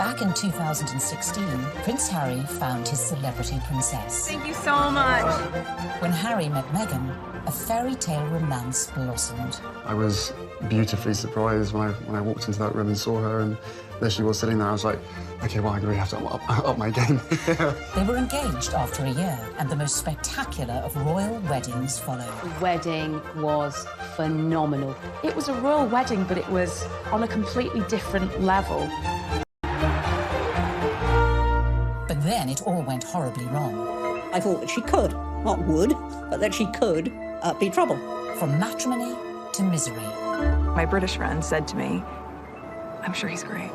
Back in 2016, Prince Harry found his celebrity princess. Thank you so much. When Harry met Meghan, a fairy tale romance blossomed. I was beautifully surprised when I walked into that room and saw her, and there she was sitting there. I was like, okay, well, I really have to up my game. They were engaged after a year, and the most spectacular of royal weddings followed. The wedding was phenomenal. It was a royal wedding, but it was on a completely different level. But then it all went horribly wrong. I thought that she could, not would, but that she could be trouble. From matrimony to misery. My British friend said to me, I'm sure he's great,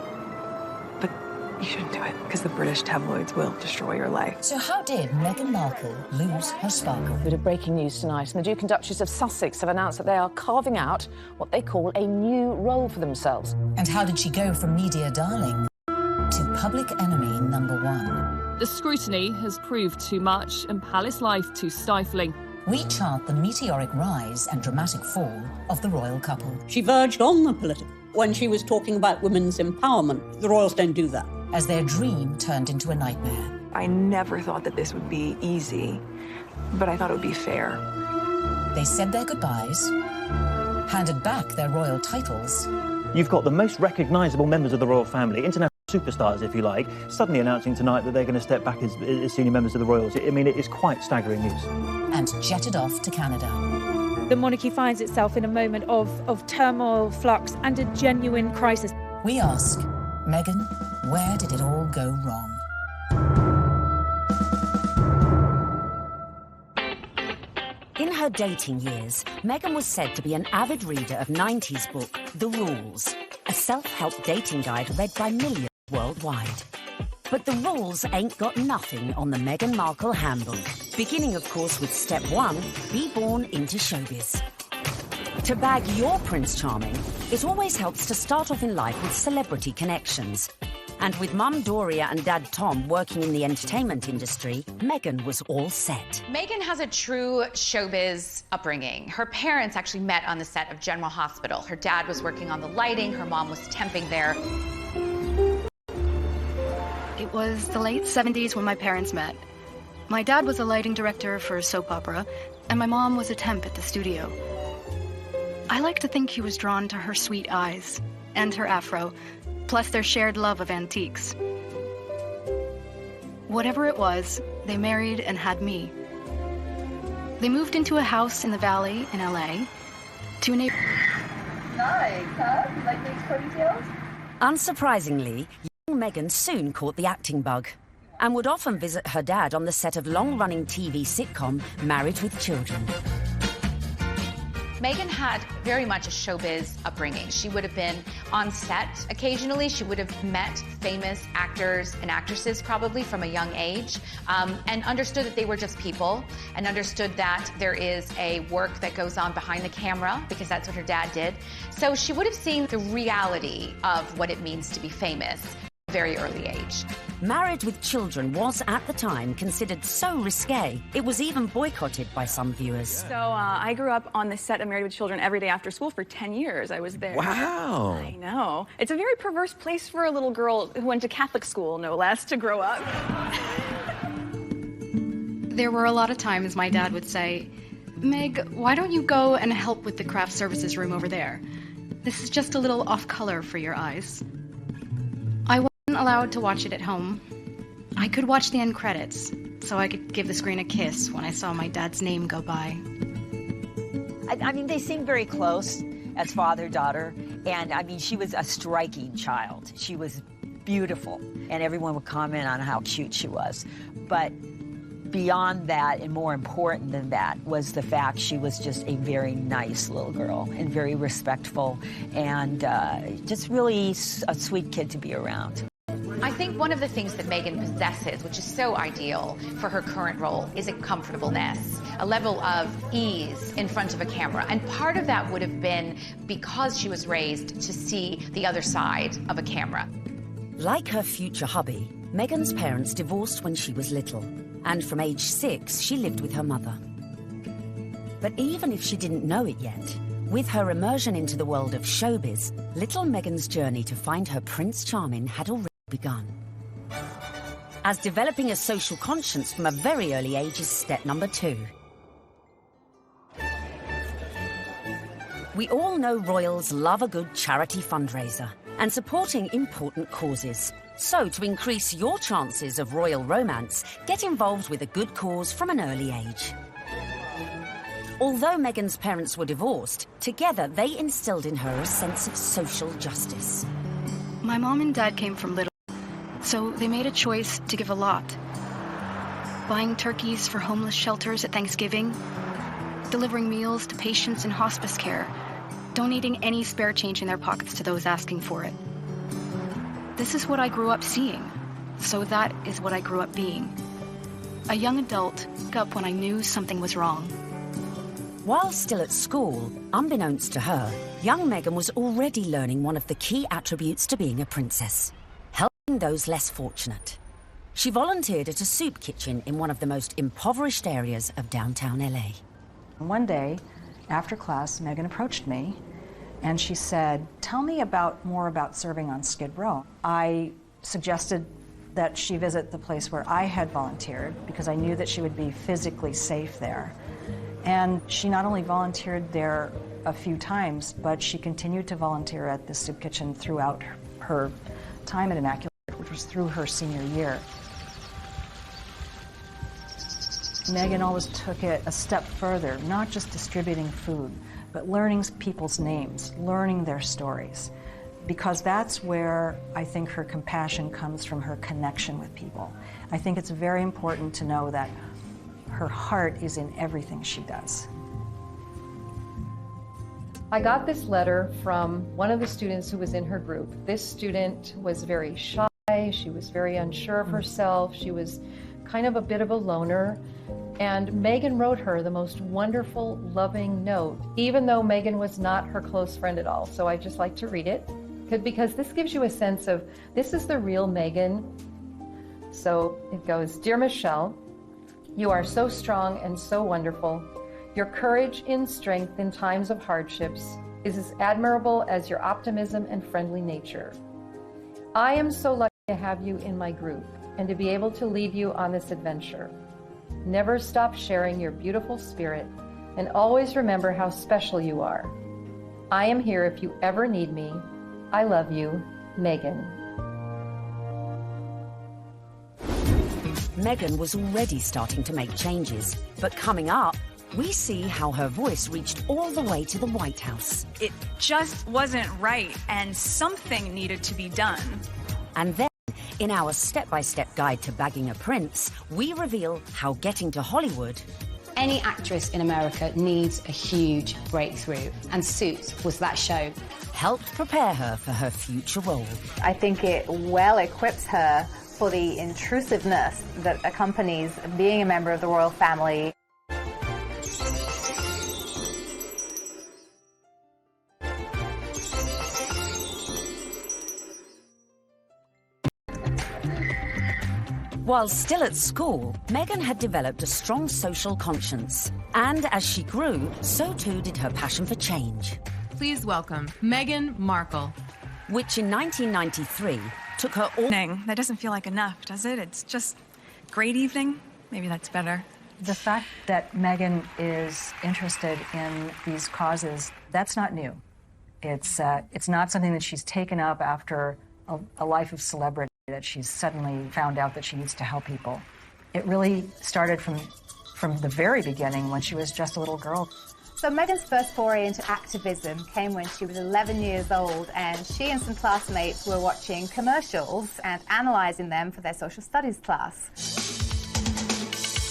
but you shouldn't do it because the British tabloids will destroy your life. So how did Meghan Markle lose her sparkle? A bit of breaking news tonight, and the Duke and Duchess of Sussex have announced that they are carving out what they call a new role for themselves. And how did she go from media darling to public enemy number one? The scrutiny has proved too much and palace life too stifling. We chart the meteoric rise and dramatic fall of the royal couple. She verged on the political when she was talking about women's empowerment. The royals don't do that. As their dream turned into a nightmare. I never thought that this would be easy, but I thought it would be fair. They said their goodbyes, handed back their royal titles. You've got the most recognisable members of the royal family, international superstars, if you like, suddenly announcing tonight that they're going to step back as senior members of the royals. I mean, it is quite staggering news. And jetted off to Canada. The monarchy finds itself in a moment of turmoil, flux, and a genuine crisis. We ask, Meghan, where did it all go wrong? In her dating years, Meghan was said to be an avid reader of 90s book The Rules, a self-help dating guide read by millions worldwide. But the rules ain't got nothing on the Meghan Markle handbook. Beginning, of course, with step 1, be born into showbiz. To bag your Prince Charming, it always helps to start off in life with celebrity connections. And with Mum Doria and Dad Tom working in the entertainment industry, Meghan was all set. Meghan has a true showbiz upbringing. Her parents actually met on the set of General Hospital. Her dad was working on the lighting, her mom was temping there. It was the late 70s when my parents met. My dad was a lighting director for a soap opera, and my mom was a temp at the studio. I like to think he was drawn to her sweet eyes and her afro, plus their shared love of antiques. Whatever it was, they married and had me. They moved into a house in the Valley in LA to a neighbor. Nice, huh? You like these ponytails? Unsurprisingly, young Meghan soon caught the acting bug and would often visit her dad on the set of long-running TV sitcom Married with Children. Meghan had very much a showbiz upbringing. She would have been on set occasionally. She would have met famous actors and actresses probably from a young age, and understood that they were just people, and understood that there is a work that goes on behind the camera, because that's what her dad did. So she would have seen the reality of what it means to be famous at a very early age. Married with Children was, at the time, considered so risque, it was even boycotted by some viewers. So I grew up on the set of Married with Children every day after school for 10 years. I was there. Wow. I know. It's a very perverse place for a little girl who went to Catholic school, no less, to grow up. There were a lot of times my dad would say, Meg, why don't you go and help with the craft services room over there? This is just a little off color for your eyes. I wasn't allowed to watch it at home. I could watch the end credits, so I could give the screen a kiss when I saw my dad's name go by. I mean, they seemed very close as father-daughter, and I mean, she was a striking child. She was beautiful, and everyone would comment on how cute she was. But beyond that, and more important than that, was the fact she was just a very nice little girl and very respectful, and just really a sweet kid to be around. I think one of the things that Meghan possesses, which is so ideal for her current role, is a comfortableness, a level of ease in front of a camera. And part of that would have been because she was raised to see the other side of a camera. Like her future hubby, Meghan's parents divorced when she was little, and from age 6, she lived with her mother. But even if she didn't know it yet, with her immersion into the world of showbiz, little Meghan's journey to find her Prince Charming had already begun. As developing a social conscience from a very early age is step number 2. We all know royals love a good charity fundraiser and supporting important causes. So, to increase your chances of royal romance, get involved with a good cause from an early age. Although Meghan's parents were divorced, together they instilled in her a sense of social justice. My mom and dad came from little, so they made a choice to give a lot. Buying turkeys for homeless shelters at Thanksgiving, delivering meals to patients in hospice care, donating any spare change in their pockets to those asking for it. This is what I grew up seeing, so that is what I grew up being. A young adult woke up when I knew something was wrong. While still at school, unbeknownst to her, young Meghan was already learning one of the key attributes to being a princess: helping those less fortunate. She volunteered at a soup kitchen in one of the most impoverished areas of downtown LA. One day, after class, Meghan approached me and she said, "Tell me more about serving on Skid Row." I suggested that she visit the place where I had volunteered because I knew that she would be physically safe there. And she not only volunteered there a few times, but she continued to volunteer at the soup kitchen throughout her time at Immaculate, which was through her senior year. Meghan always took it a step further, not just distributing food, but learning people's names, learning their stories, because that's where I think her compassion comes from, her connection with people. I think it's very important to know that her heart is in everything she does. I got this letter from one of the students who was in her group. This student was very shy, she was very unsure of herself, she was kind of a bit of a loner, and Meghan wrote her the most wonderful, loving note, even though Meghan was not her close friend at all. So I just like to read it, because this gives you a sense of, this is the real Meghan. So it goes, "Dear Michelle, you are so strong and so wonderful. Your courage in strength in times of hardships is as admirable as your optimism and friendly nature. I am so lucky to have you in my group and to be able to lead you on this adventure. Never stop sharing your beautiful spirit and always remember how special you are. I am here if you ever need me. I love you, Meghan." Meghan was already starting to make changes, but coming up, we see how her voice reached all the way to the White House. It just wasn't right, and something needed to be done. And then, in our step-by-step guide to bagging a prince, we reveal how getting to Hollywood... Any actress in America needs a huge breakthrough, and Suits was that show. ...helped prepare her for her future role. I think it well equips her for the intrusiveness that accompanies being a member of the royal family. While still at school, Meghan had developed a strong social conscience. And as she grew, so too did her passion for change. Please welcome Meghan Markle. Which in 1993 took her all... That doesn't feel like enough, does it? It's just great evening. Maybe that's better. The fact that Meghan is interested in these causes, that's not new. It's not something that she's taken up after a life of celebrity, that she's suddenly found out that she needs to help people. It really started from the very beginning, when she was just a little girl. So Meghan's first foray into activism came when she was 11 years old, and she and some classmates were watching commercials and analysing them for their social studies class.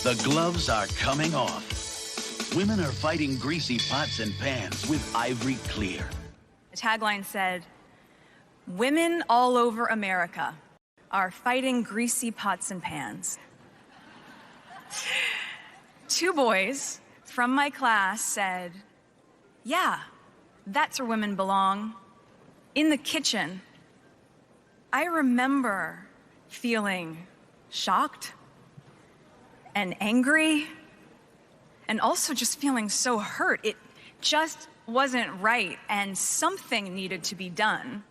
The gloves are coming off. Women are fighting greasy pots and pans with Ivory Clear. The tagline said, "Women all over America are fighting greasy pots and pans." 2 boys from my class said, "Yeah, that's where women belong, in the kitchen." I remember feeling shocked and angry, and also just feeling so hurt. It just wasn't right, and something needed to be done.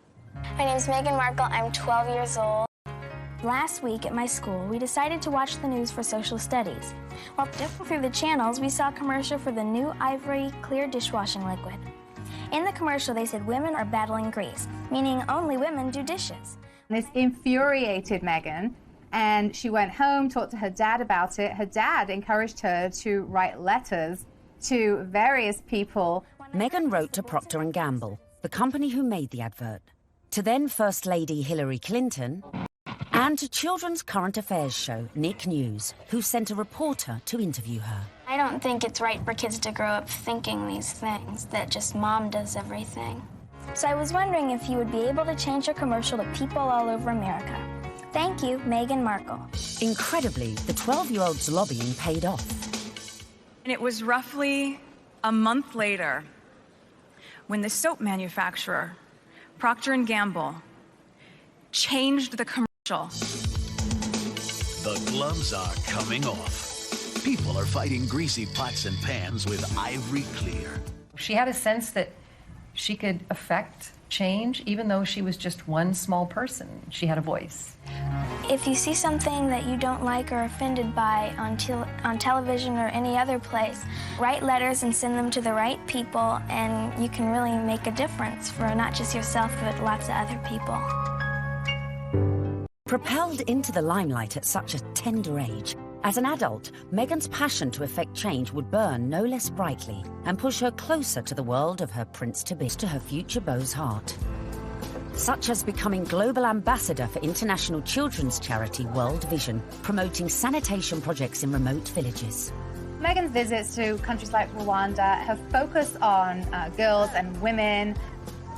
My name is Meghan Markle. I'm 12 years old. Last week at my school, we decided to watch the news for social studies. While flipping through the channels, we saw a commercial for the new Ivory Clear dishwashing liquid. In the commercial, they said women are battling grease, meaning only women do dishes. This infuriated Meghan, and she went home, talked to her dad about it. Her dad encouraged her to write letters to various people. Meghan wrote to Procter & Gamble, the company who made the advert, to then First Lady Hillary Clinton, and to children's current affairs show, Nick News, who sent a reporter to interview her. I don't think it's right for kids to grow up thinking these things, that just mom does everything. So I was wondering if you would be able to change your commercial to people all over America. Thank you, Meghan Markle. Incredibly, the 12-year-old's lobbying paid off. And it was roughly a month later when the soap manufacturer, Procter & Gamble, changed the commercial. The gloves are coming off. People are fighting greasy pots and pans with Ivory Clear. She had a sense that she could affect change, even though she was just one small person. She had a voice. If you see something that you don't like or offended by on television or any other place, write letters and send them to the right people, and you can really make a difference for not just yourself, but lots of other people. Propelled into the limelight at such a tender age, as an adult, Meghan's passion to effect change would burn no less brightly and push her closer to the world of her prince-to-be, to her future beau's heart. Such as becoming global ambassador for international children's charity World Vision, promoting sanitation projects in remote villages. Meghan's visits to countries like Rwanda have focused on girls and women.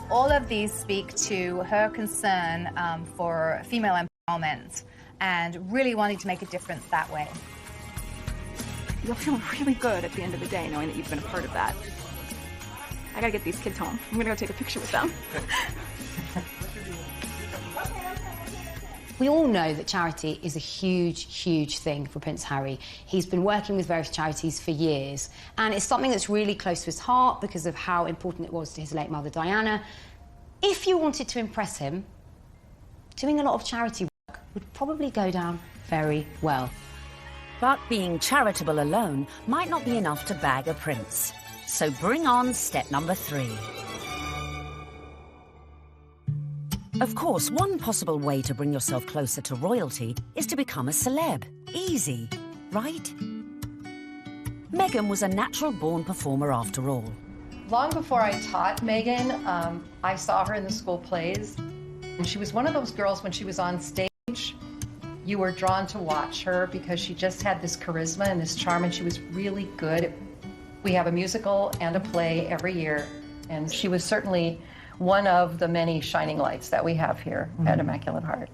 All of these speak to her concern for female empowerment and really wanting to make a difference that way. You'll feel really good at the end of the day knowing that you've been a part of that. I gotta get these kids home. I'm gonna go take a picture with them. We all know that charity is a huge, huge thing for Prince Harry. He's been working with various charities for years, and it's something that's really close to his heart because of how important it was to his late mother, Diana. If you wanted to impress him, doing a lot of charity work would probably go down very well. But being charitable alone might not be enough to bag a prince. So bring on step number 3. Of course, one possible way to bring yourself closer to royalty is to become a celeb. Easy, right? Meghan was a natural-born performer after all. Long before I taught Meghan, I saw her in the school plays. And she was one of those girls when she was on stage, you were drawn to watch her because she just had this charisma and this charm, and she was really good. We have a musical and a play every year, and she was certainly one of the many shining lights that we have here at Immaculate Heart.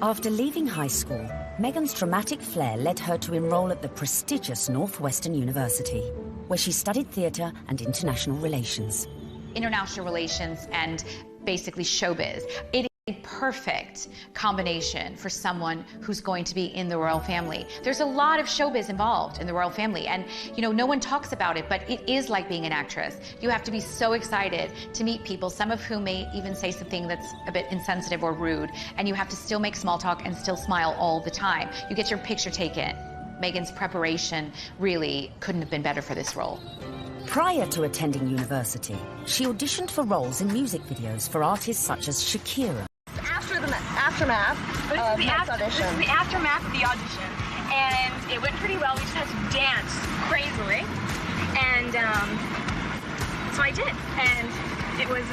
After leaving high school, Meghan's dramatic flair led her to enroll at the prestigious Northwestern University, where she studied theatre and international relations. International relations and basically showbiz. It is a perfect combination for someone who's going to be in the royal family. There's a lot of showbiz involved in the royal family, and you know, no one talks about it, but it is like being an actress. You have to be so excited to meet people, some of whom may even say something that's a bit insensitive or rude, and you have to still make small talk and still smile all the time. You get your picture taken. Meghan's preparation really couldn't have been better for this role. Prior to attending university, she auditioned for roles in music videos for artists such as Shakira. Aftermath. This is the aftermath of the audition, and it went pretty well. We just had to dance crazily, and so I did, and it was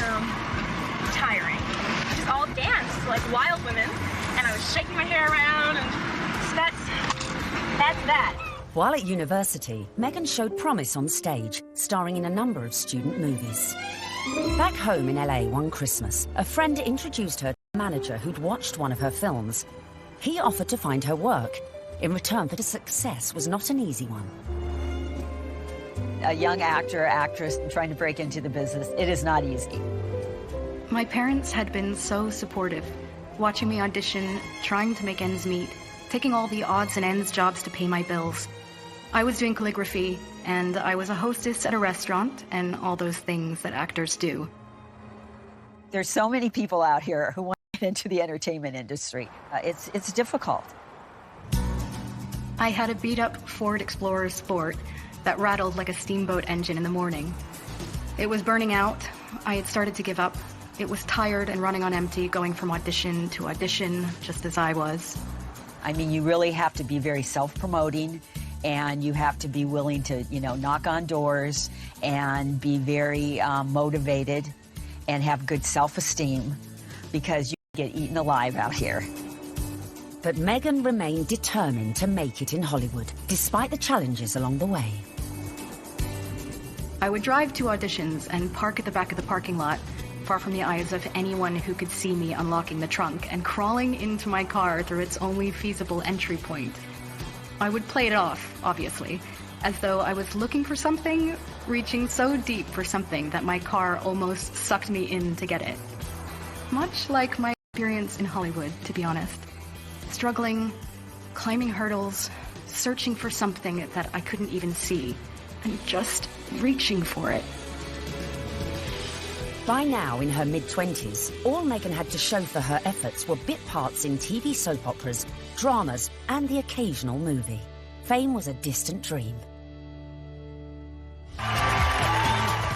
tiring. We just all danced like wild women, and I was shaking my hair around, and so that's that. While at university, Meghan showed promise on stage, starring in a number of student movies. Back home in LA one Christmas, a friend introduced her to a manager who'd watched one of her films. He offered to find her work, in return for the success was not an easy one. A young actor, actress trying to break into the business, it is not easy. My parents had been so supportive, watching me audition, trying to make ends meet, taking all the odds and ends jobs to pay my bills. I was doing calligraphy, and I was a hostess at a restaurant, and all those things that actors do. There's so many people out here who want get into the entertainment industry. It's difficult. I had a beat-up Ford Explorer Sport that rattled like a steamboat engine in the morning. It was burning out. I had started to give up. It was tired and running on empty, going from audition to audition, just as I was. I mean, you really have to be very self-promoting, and you have to be willing to, knock on doors and be very motivated and have good self-esteem, because you get eaten alive out here. But Meghan remained determined to make it in Hollywood, despite the challenges along the way. I would drive to auditions and park at the back of the parking lot, far from the eyes of anyone who could see me unlocking the trunk and crawling into my car through its only feasible entry point. I would play it off, obviously, as though I was looking for something, reaching so deep for something that my car almost sucked me in to get it. Much like my experience in Hollywood, to be honest. Struggling, climbing hurdles, searching for something that I couldn't even see, and just reaching for it. By now, in her mid-20s, all Meghan had to show for her efforts were bit parts in TV soap operas, dramas, and the occasional movie. Fame was a distant dream.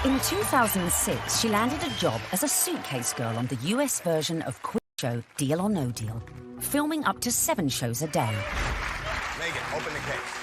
In 2006, she landed a job as a suitcase girl on the US version of quiz show Deal or No Deal, filming up to 7 shows a day. Meghan, open the case.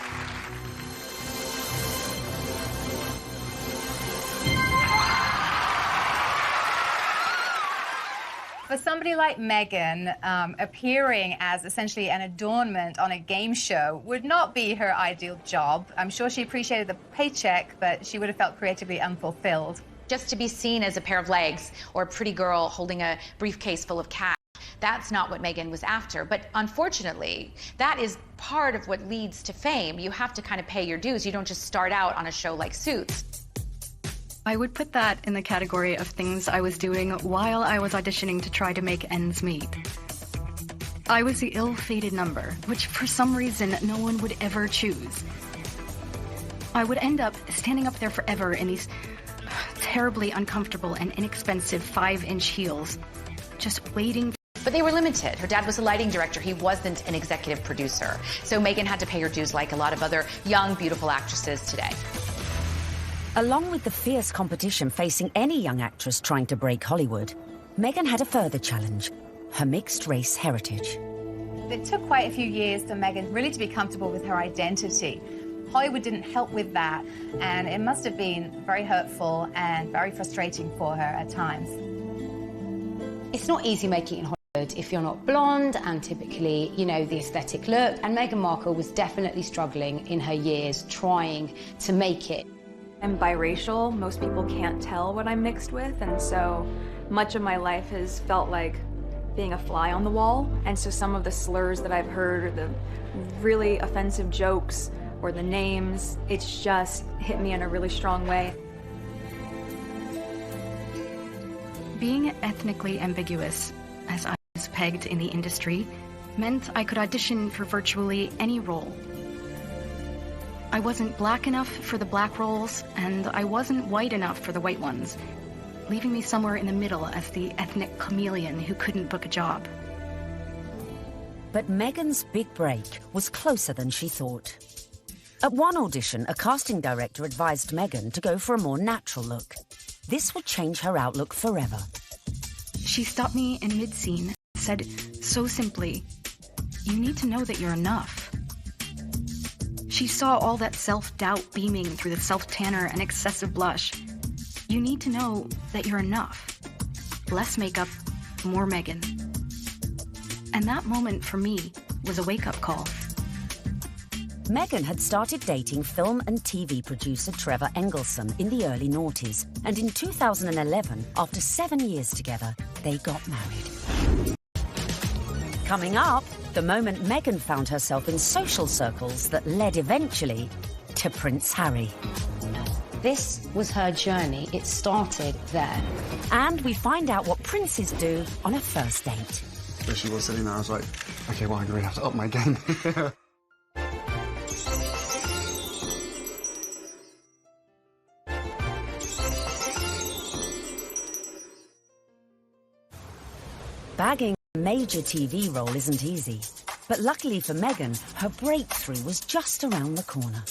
For somebody like Meghan, appearing as essentially an adornment on a game show would not be her ideal job. I'm sure she appreciated the paycheck, but she would have felt creatively unfulfilled. Just to be seen as a pair of legs or a pretty girl holding a briefcase full of cash, that's not what Meghan was after. But unfortunately, that is part of what leads to fame. You have to kind of pay your dues. You don't just start out on a show like Suits. I would put that in the category of things I was doing while I was auditioning to try to make ends meet. I was the ill-fated number, which for some reason no one would ever choose. I would end up standing up there forever in these terribly uncomfortable and inexpensive 5-inch heels, just waiting. But they were limited. Her dad was a lighting director. He wasn't an executive producer. So Meghan had to pay her dues like a lot of other young, beautiful actresses today. Along with the fierce competition facing any young actress trying to break Hollywood, Meghan had a further challenge: her mixed-race heritage. It took quite a few years for Meghan really to be comfortable with her identity. Hollywood didn't help with that, and it must have been very hurtful and very frustrating for her at times. It's not easy making it in Hollywood if you're not blonde and typically, the aesthetic look. And Meghan Markle was definitely struggling in her years trying to make it. I'm biracial. Most people can't tell what I'm mixed with, and so much of my life has felt like being a fly on the wall. And so some of the slurs that I've heard, or the really offensive jokes, or the names, it's just hit me in a really strong way. Being ethnically ambiguous, as I was pegged in the industry, meant I could audition for virtually any role. I wasn't black enough for the black roles, and I wasn't white enough for the white ones, leaving me somewhere in the middle as the ethnic chameleon who couldn't book a job. But Meghan's big break was closer than she thought. At one audition, a casting director advised Meghan to go for a more natural look. This would change her outlook forever. She stopped me in mid-scene and said so simply, "You need to know that you're enough." She saw all that self-doubt beaming through the self-tanner and excessive blush. You need to know that you're enough. Less makeup, more Meghan. And that moment for me was a wake-up call. Meghan had started dating film and TV producer Trevor Engelson in the early noughties, and in 2011, after 7 years together, they got married. Coming up, the moment Meghan found herself in social circles that led eventually to Prince Harry. This was her journey. It started there. And we find out what princes do on a first date. There she was sitting there. I was like, okay, well, I'm going to have to up my game. Bagging a major TV role isn't easy. But luckily for Meghan, her breakthrough was just around the corner.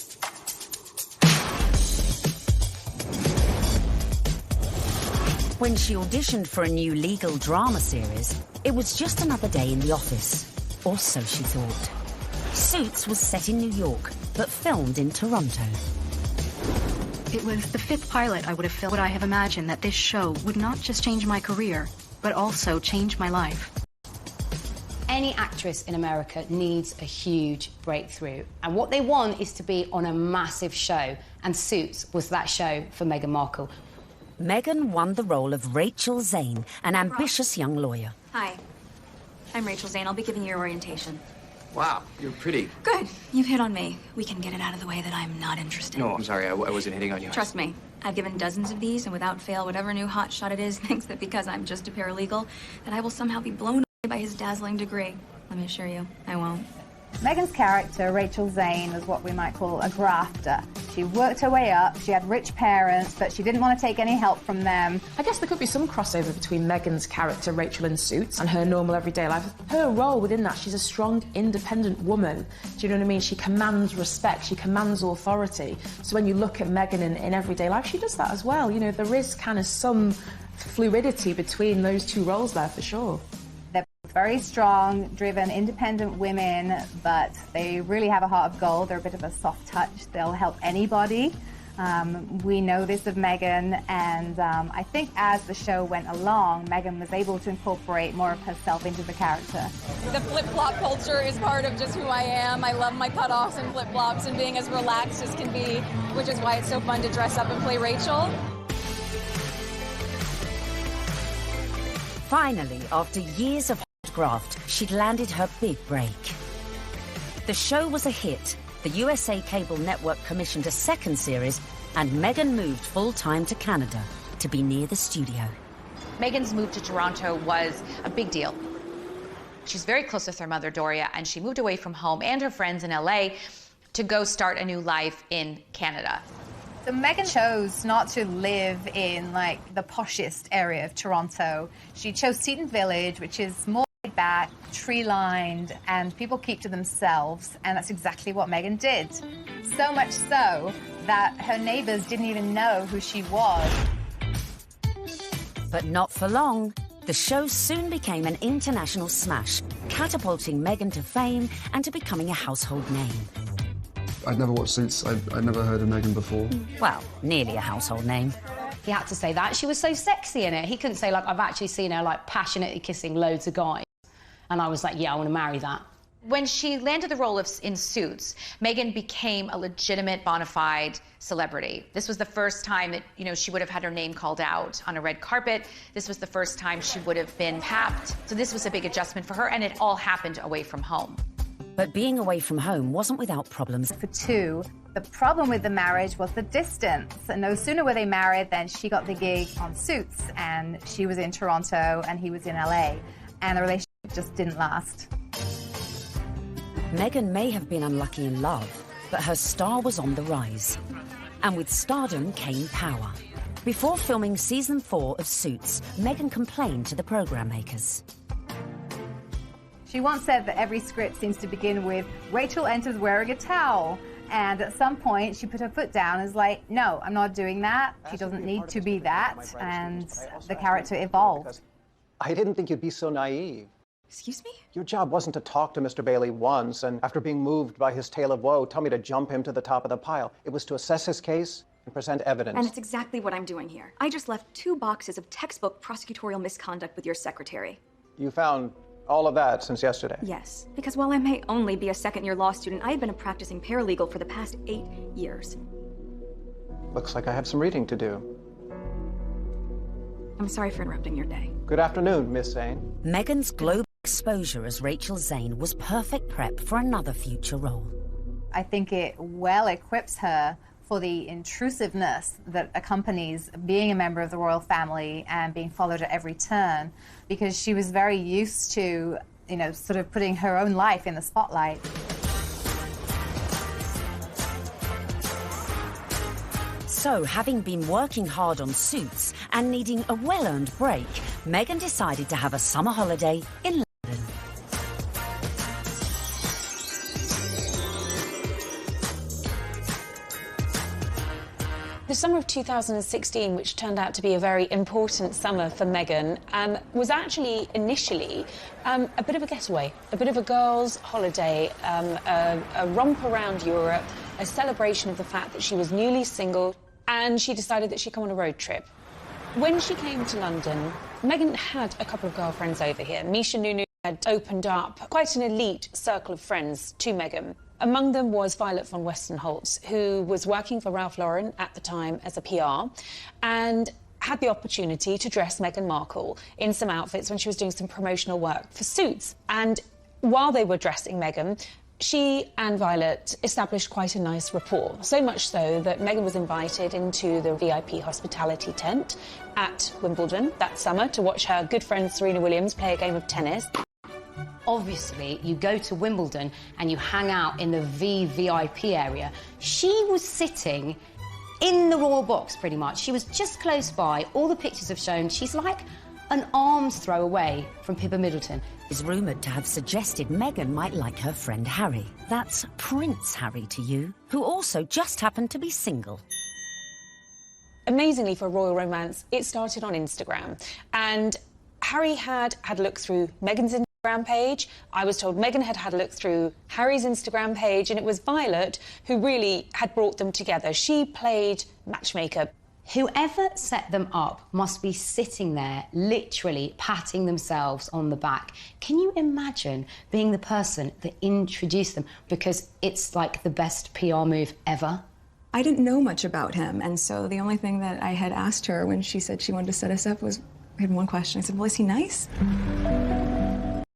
When she auditioned for a new legal drama series, it was just another day in the office. Or so she thought. Suits was set in New York, but filmed in Toronto. It was the 5th pilot I would have filmed. Would I have imagined that this show would not just change my career, but also change my life? Any actress in America needs a huge breakthrough. And what they want is to be on a massive show. And Suits was that show for Meghan Markle. Meghan won the role of Rachel Zane, an ambitious young lawyer. Hi, I'm Rachel Zane. I'll be giving you your orientation. Wow, you're pretty. Good. You've hit on me. We can get it out of the way that I'm not interested. No, I'm sorry. I wasn't hitting on you. Trust me. I've given dozens of these, and without fail, whatever new hotshot it is thinks that because I'm just a paralegal, that I will somehow be blown away by his dazzling degree. Let me assure you, I won't. Meghan's character, Rachel Zane, was what we might call a grafter. She worked her way up, she had rich parents, but she didn't want to take any help from them. I guess there could be some crossover between Meghan's character, Rachel in Suits, and her normal everyday life. Her role within that, she's a strong, independent woman. Do you know what I mean? She commands respect, she commands authority. So when you look at Meghan in everyday life, she does that as well. You know, there is kind of some fluidity between those two roles there, for sure. They're very strong, driven, independent women, but they really have a heart of gold. They're a bit of a soft touch. They'll help anybody. We know this of Meghan, and I think as the show went along, Meghan was able to incorporate more of herself into the character. The flip-flop culture is part of just who I am. I love my cutoffs and flip-flops and being as relaxed as can be, which is why it's so fun to dress up and play Rachel. Finally, after years of hard graft, she'd landed her big break. The show was a hit. The USA Cable Network commissioned a second series, and Meghan moved full-time to Canada to be near the studio. Meghan's move to Toronto was a big deal. She's very close with her mother, Doria, and she moved away from home and her friends in LA to go start a new life in Canada. So Meghan chose not to live in, like, the poshest area of Toronto. She chose Seton Village, which is more laid back, tree-lined, and people keep to themselves, and that's exactly what Meghan did. So much so that her neighbors didn't even know who she was. But not for long. The show soon became an international smash, catapulting Meghan to fame and to becoming a household name. I'd never watched Suits. I'd never heard of Meghan before. Well, nearly a household name. He had to say that. She was so sexy in it. He couldn't say, like, I've actually seen her, like, passionately kissing loads of guys. And I was like, yeah, I want to marry that. When she landed the role in Suits, Meghan became a legitimate, bona fide celebrity. This was the first time that, you know, she would have had her name called out on a red carpet. This was the first time she would have been tapped. So this was a big adjustment for her, and it all happened away from home. But being away from home wasn't without problems. For two, the problem with the marriage was the distance. And no sooner were they married than she got the gig on Suits, and she was in Toronto and he was in LA, and the relationship just didn't last. Meghan may have been unlucky in love, but her star was on the rise. And with stardom came power. Before filming season 4 of Suits, Meghan complained to the program makers. She once said that every script seems to begin with, Rachel enters wearing a towel. And at some point, she put her foot down and was like, no, I'm not doing that. She doesn't need to be that. And the character evolved. I didn't think you'd be so naive. Excuse me? Your job wasn't to talk to Mr. Bailey once, and after being moved by his tale of woe, tell me to jump him to the top of the pile. It was to assess his case and present evidence. And it's exactly what I'm doing here. I just left 2 boxes of textbook prosecutorial misconduct with your secretary. You found all of that since yesterday? Yes, because while I may only be a second-year law student, I have been a practicing paralegal for the past 8 years. Looks like I have some reading to do. I'm sorry for interrupting your day. Good afternoon, Miss Zane. Meghan's global exposure as Rachel Zane was perfect prep for another future role. I think it well equips her for the intrusiveness that accompanies being a member of the royal family and being followed at every turn, because she was very used to, you know, sort of putting her own life in the spotlight. So, having been working hard on Suits and needing a well-earned break, Meghan decided to have a summer holiday in The summer of 2016, which turned out to be a very important summer for Meghan, was actually initially a bit of a getaway, a bit of a girls' holiday, a romp around Europe, a celebration of the fact that she was newly single, and she decided that she'd come on a road trip. When she came to London, Meghan had a couple of girlfriends over here. Misha Nunu had opened up quite an elite circle of friends to Meghan. Among them was Violet von Westenholz, who was working for Ralph Lauren at the time as a PR, and had the opportunity to dress Meghan Markle in some outfits when she was doing some promotional work for Suits. And while they were dressing Meghan, she and Violet established quite a nice rapport, so much so that Meghan was invited into the VIP hospitality tent at Wimbledon that summer to watch her good friend Serena Williams play a game of tennis. Obviously, you go to Wimbledon and you hang out in the VVIP area. She was sitting in the royal box, pretty much. She was just close by. All the pictures have shown she's like an arm's throw away from Pippa Middleton. Is rumoured to have suggested Meghan might like her friend Harry. That's Prince Harry to you, who also just happened to be single. Amazingly, for a royal romance, it started on Instagram. And Harry had a look through Meghan's Instagram page. I was told Meghan had a look through Harry's Instagram page, and it was Violet who really had brought them together. She played matchmaker. Whoever set them up must be sitting there, literally patting themselves on the back. Can you imagine being the person that introduced them? Because it's like the best PR move ever. I didn't know much about him, and so the only thing that I had asked her when she said she wanted to set us up was, I had one question. I said, well, is he nice?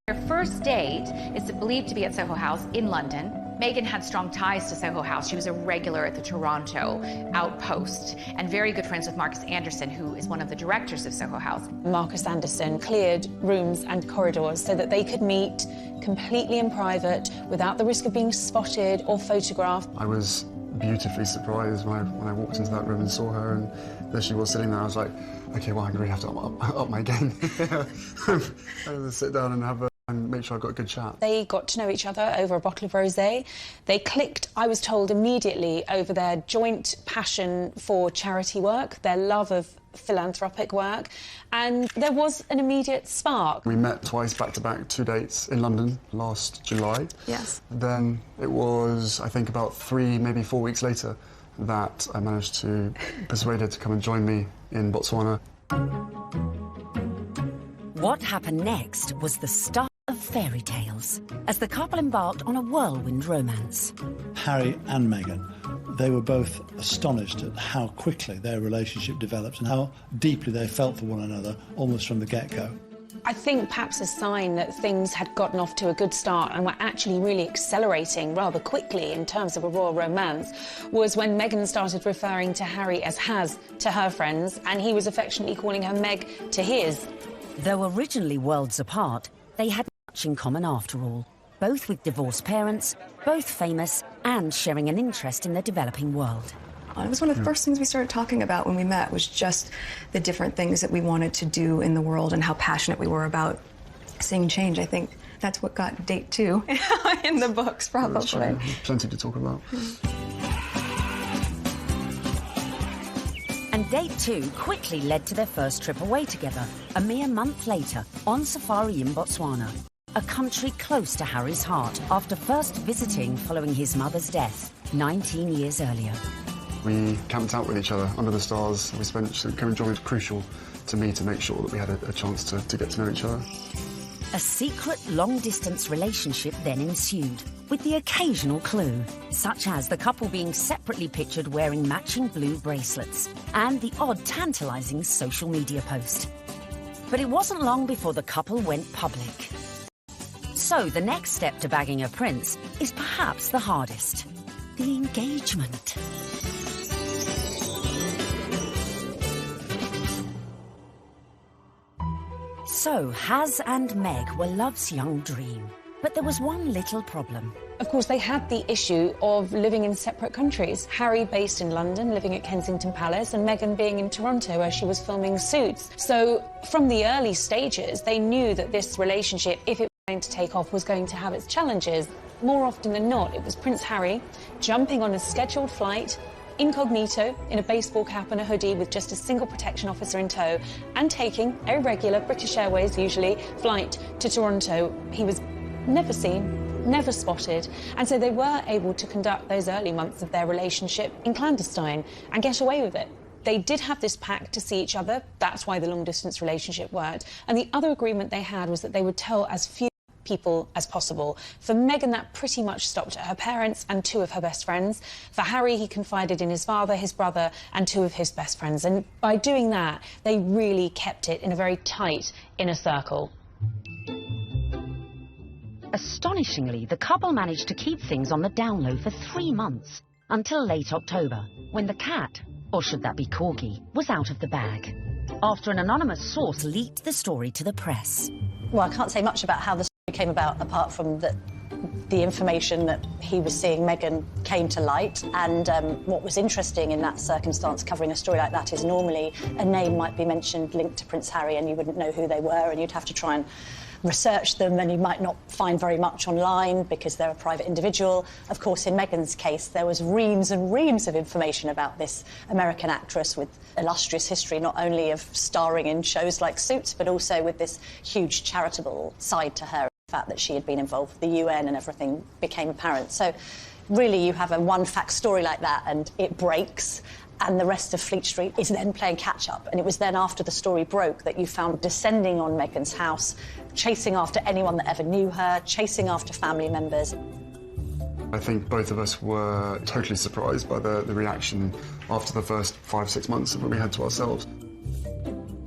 Their first date is believed to be at Soho House in London. Meghan had strong ties to Soho House. She was a regular at the Toronto outpost and very good friends with Marcus Anderson, who is one of the directors of Soho House. Marcus Anderson cleared rooms and corridors so that they could meet completely in private without the risk of being spotted or photographed. I was beautifully surprised when I walked into that room and saw her, and there she was sitting there. I was like, okay, well, I'm going to have to up my game. I'm going to sit down and make sure I've got a good chat. They got to know each other over a bottle of rosé. They clicked, I was told, immediately over their joint passion for charity work, their love of philanthropic work, and there was an immediate spark. We met twice back-to-back, 2 dates in London last July. Yes. Then it was, I think, about 3, maybe 4 weeks later that I managed to persuade her to come and join me in Botswana. What happened next was the start of fairy tales, as the couple embarked on a whirlwind romance. Harry and Meghan, they were both astonished at how quickly their relationship developed and how deeply they felt for one another, almost from the get-go. I think perhaps a sign that things had gotten off to a good start and were actually really accelerating rather quickly in terms of a royal romance was when Meghan started referring to Harry as Has to her friends, and he was affectionately calling her Meg to his. Though originally worlds apart, they had much in common after all, both with divorced parents, both famous, and sharing an interest in the developing world. It was one of the first things we started talking about when we met, was just the different things that we wanted to do in the world and how passionate we were about seeing change. I think that's what got date 2 in the books, probably. Plenty to talk about. And date 2 quickly led to their first trip away together, a mere month later, on safari in Botswana, a country close to Harry's heart after first visiting following his mother's death 19 years earlier. We camped out with each other under the stars. We spent, coming was crucial to me to make sure that we had a chance to get to know each other. A secret long-distance relationship then ensued, with the occasional clue, such as the couple being separately pictured wearing matching blue bracelets, and the odd tantalising social media post. But it wasn't long before the couple went public. So the next step to bagging a prince is perhaps the hardest: the engagement. So, Has and Meg were love's young dream. But there was one little problem. Of course, they had the issue of living in separate countries. Harry based in London, living at Kensington Palace, and Meghan being in Toronto, where she was filming Suits. So, from the early stages, they knew that this relationship, if it was going to take off, was going to have its challenges. More often than not, it was Prince Harry jumping on a scheduled flight incognito in a baseball cap and a hoodie with just a single protection officer in tow and taking a regular British Airways, usually, flight to Toronto. He was never seen, never spotted, and so they were able to conduct those early months of their relationship in clandestine and get away with it. They did have this pact to see each other. That's why the long-distance relationship worked. And the other agreement they had was that they would tell as few people as possible. For Meghan, that pretty much stopped at her parents and 2 of her best friends. For Harry, he confided in his father, his brother, and 2 of his best friends. And by doing that, they really kept it in a very tight inner circle. Astonishingly, the couple managed to keep things on the down low for 3 months, until late October, when the cat, or should that be Corgi, was out of the bag, after an anonymous source leaked the story to the press. Well, I can't say much about how the story came about, apart from that the information that he was seeing Meghan came to light. And what was interesting in that circumstance, covering a story like that, is normally a name might be mentioned linked to Prince Harry and you wouldn't know who they were, and you'd have to try and research them, and you might not find very much online because they're a private individual. Of course, in Meghan's case, there was reams and reams of information about this American actress with illustrious history, not only of starring in shows like Suits, but also with this huge charitable side to her. The fact that she had been involved with the UN and everything became apparent. So really, you have a one-fact story like that, and it breaks, and the rest of Fleet Street is then playing catch-up. And it was then after the story broke that you found descending on Meghan's house, chasing after anyone that ever knew her, chasing after family members. I think both of us were totally surprised by the reaction after the first 5-6 months that we had to ourselves.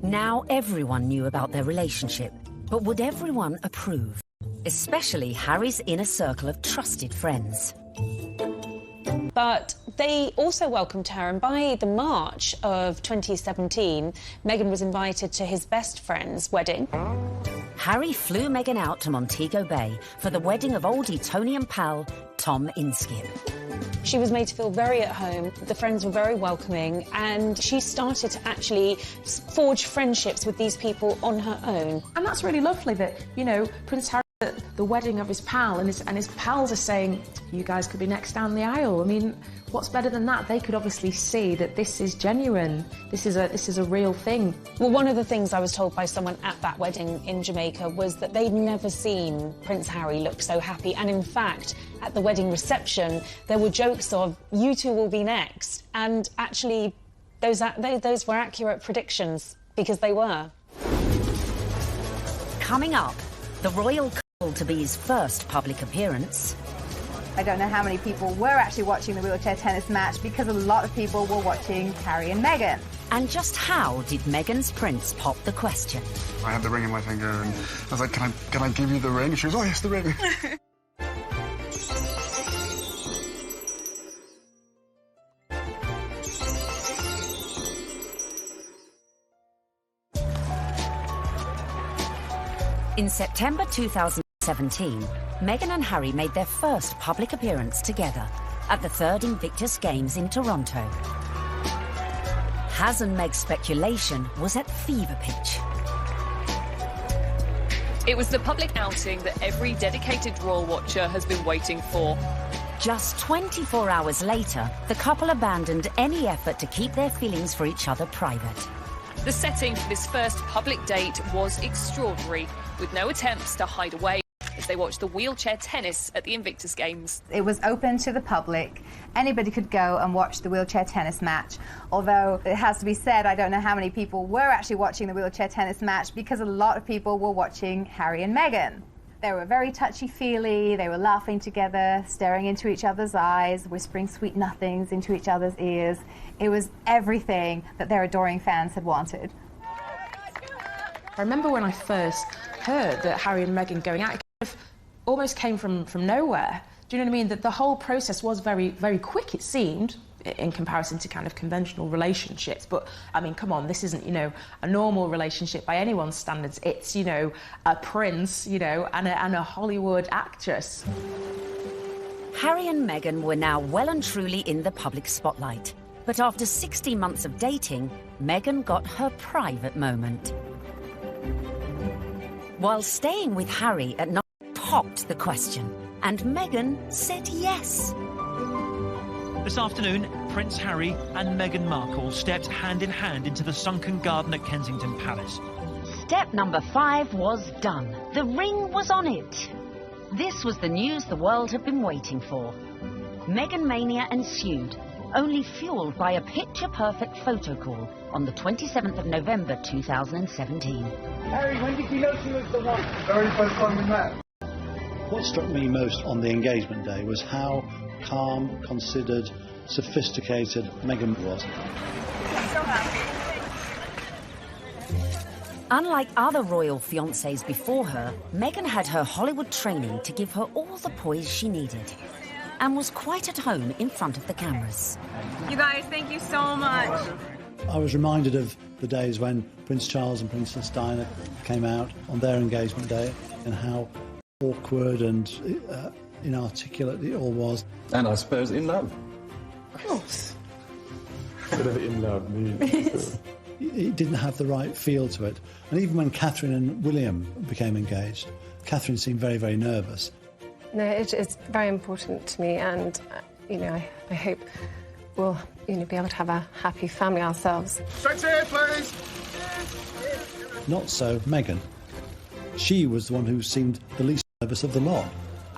Now everyone knew about their relationship, but would everyone approve? Especially Harry's inner circle of trusted friends. But they also welcomed her, and by the March of 2017, Meghan was invited to his best friend's wedding. Harry flew Meghan out to Montego Bay for the wedding of old Etonian pal Tom Inskip. She was made to feel very at home, the friends were very welcoming, and she started to actually forge friendships with these people on her own. And that's really lovely that, you know, Prince Harry at the wedding of his pal, and his pals are saying, you guys could be next down the aisle. I mean, what's better than that? They could obviously see that this is genuine. This is a real thing. Well, one of the things I was told by someone at that wedding in Jamaica was that they'd never seen Prince Harry look so happy. And in fact, at the wedding reception, there were jokes of, you two will be next. And actually, those were accurate predictions, because they were. Coming up, the royal couple-to-be's first public appearance. I don't know how many people were actually watching the wheelchair tennis match, because a lot of people were watching Harry and Meghan. And just how did Meghan's prince pop the question? I had the ring in my finger and I was like, can I give you the ring? And she was, oh yes, the ring. In September 2017, Meghan and Harry made their first public appearance together at the 3rd Invictus Games in Toronto. Haz and Meg's speculation was at fever pitch. It was the public outing that every dedicated royal watcher has been waiting for. Just 24 hours later, the couple abandoned any effort to keep their feelings for each other private. The setting for this first public date was extraordinary, with no attempts to hide away as they watched the wheelchair tennis at the Invictus Games. It was open to the public. Anybody could go and watch the wheelchair tennis match. Although it has to be said, I don't know how many people were actually watching the wheelchair tennis match, because a lot of people were watching Harry and Meghan. They were very touchy-feely, they were laughing together, staring into each other's eyes, whispering sweet nothings into each other's ears. It was everything that their adoring fans had wanted. I remember when I first heard that Harry and Meghan going out, it kind of almost came from nowhere. Do you know what I mean? That the whole process was very, very quick, it seemed, in comparison to kind of conventional relationships. But, I mean, come on, this isn't, you know, a normal relationship by anyone's standards. It's, you know, a prince, you know, and a Hollywood actress. Harry and Meghan were now well and truly in the public spotlight. But after 16 months of dating, Meghan got her private moment. While staying with Harry at night, popped the question, and Meghan said yes. This afternoon, Prince Harry and Meghan Markle stepped hand in hand into the sunken garden at Kensington Palace. Step number 5 was done. The ring was on it. This was the news the world had been waiting for. Meghan mania ensued, only fueled by a picture-perfect photo call on the 27th of November 2017. Harry, when did you know she was the one? Very first time we met. What struck me most on the engagement day was how calm, considered, sophisticated Meghan was. I'm so happy. Unlike other royal fiancés before her, Meghan had her Hollywood training to give her all the poise she needed, and was quite at home in front of the cameras. You guys, thank you so much. I was reminded of the days when Prince Charles and Princess Diana came out on their engagement day and how awkward and inarticulate it all was. And I suppose in love. Of course. Whatever in love means. It didn't have the right feel to it. And even when Catherine and William became engaged, Catherine seemed very, very nervous. No, it's very important to me, and, I hope we'll, be able to have a happy family ourselves. Straight here, please. Not so Meghan. She was the one who seemed the least nervous of the lot.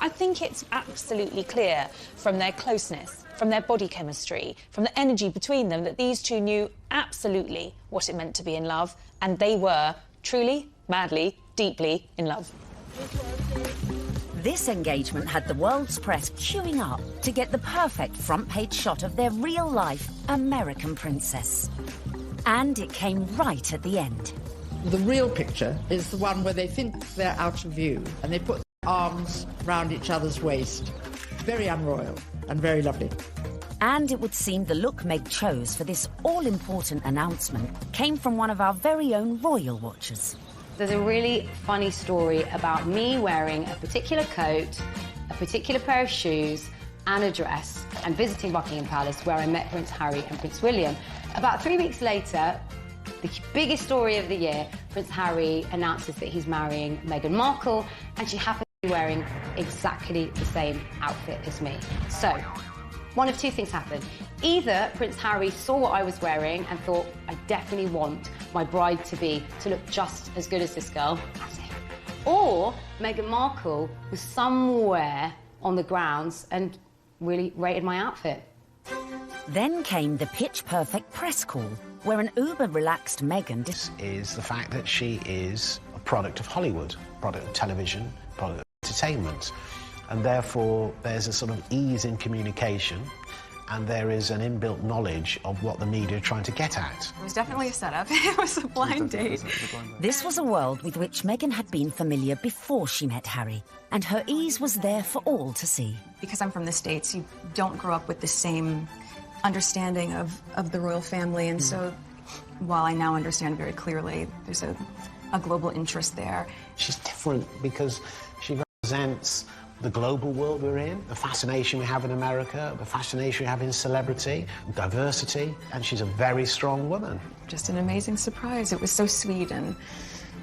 I think it's absolutely clear from their closeness, from their body chemistry, from the energy between them, that these two knew absolutely what it meant to be in love, and they were truly, madly, deeply in love. This engagement had the world's press queuing up to get the perfect front-page shot of their real-life American princess. And it came right at the end. The real picture is the one where they think they're out of view and they put their arms round each other's waist. Very unroyal and very lovely. And it would seem the look Meg chose for this all-important announcement came from one of our very own royal watchers. There's a really funny story about me wearing a particular coat, a particular pair of shoes and a dress, and visiting Buckingham Palace, where I met Prince Harry and Prince William. About 3 weeks later, the biggest story of the year, Prince Harry announces that he's marrying Meghan Markle, and she happens to be wearing exactly the same outfit as me. So, one of two things happened. Either Prince Harry saw what I was wearing and thought, I definitely want my bride-to-be to look just as good as this girl, as him. Or Meghan Markle was somewhere on the grounds and really rated my outfit. Then came the pitch-perfect press call, where an uber-relaxed Meghan... This is the fact that she is a product of Hollywood, product of television, product of entertainment. And therefore, there's a sort of ease in communication, and there is an inbuilt knowledge of what the media are trying to get at. It was definitely a setup. It was a blind date. This was a world with which Meghan had been familiar before she met Harry, and her ease was there for all to see. Because I'm from the States, you don't grow up with the same understanding of the royal family, and so while I now understand very clearly, there's a global interest there. She's different because she represents the global world we're in, the fascination we have in America, the fascination we have in celebrity, diversity, and she's a very strong woman. Just an amazing surprise. It was so sweet and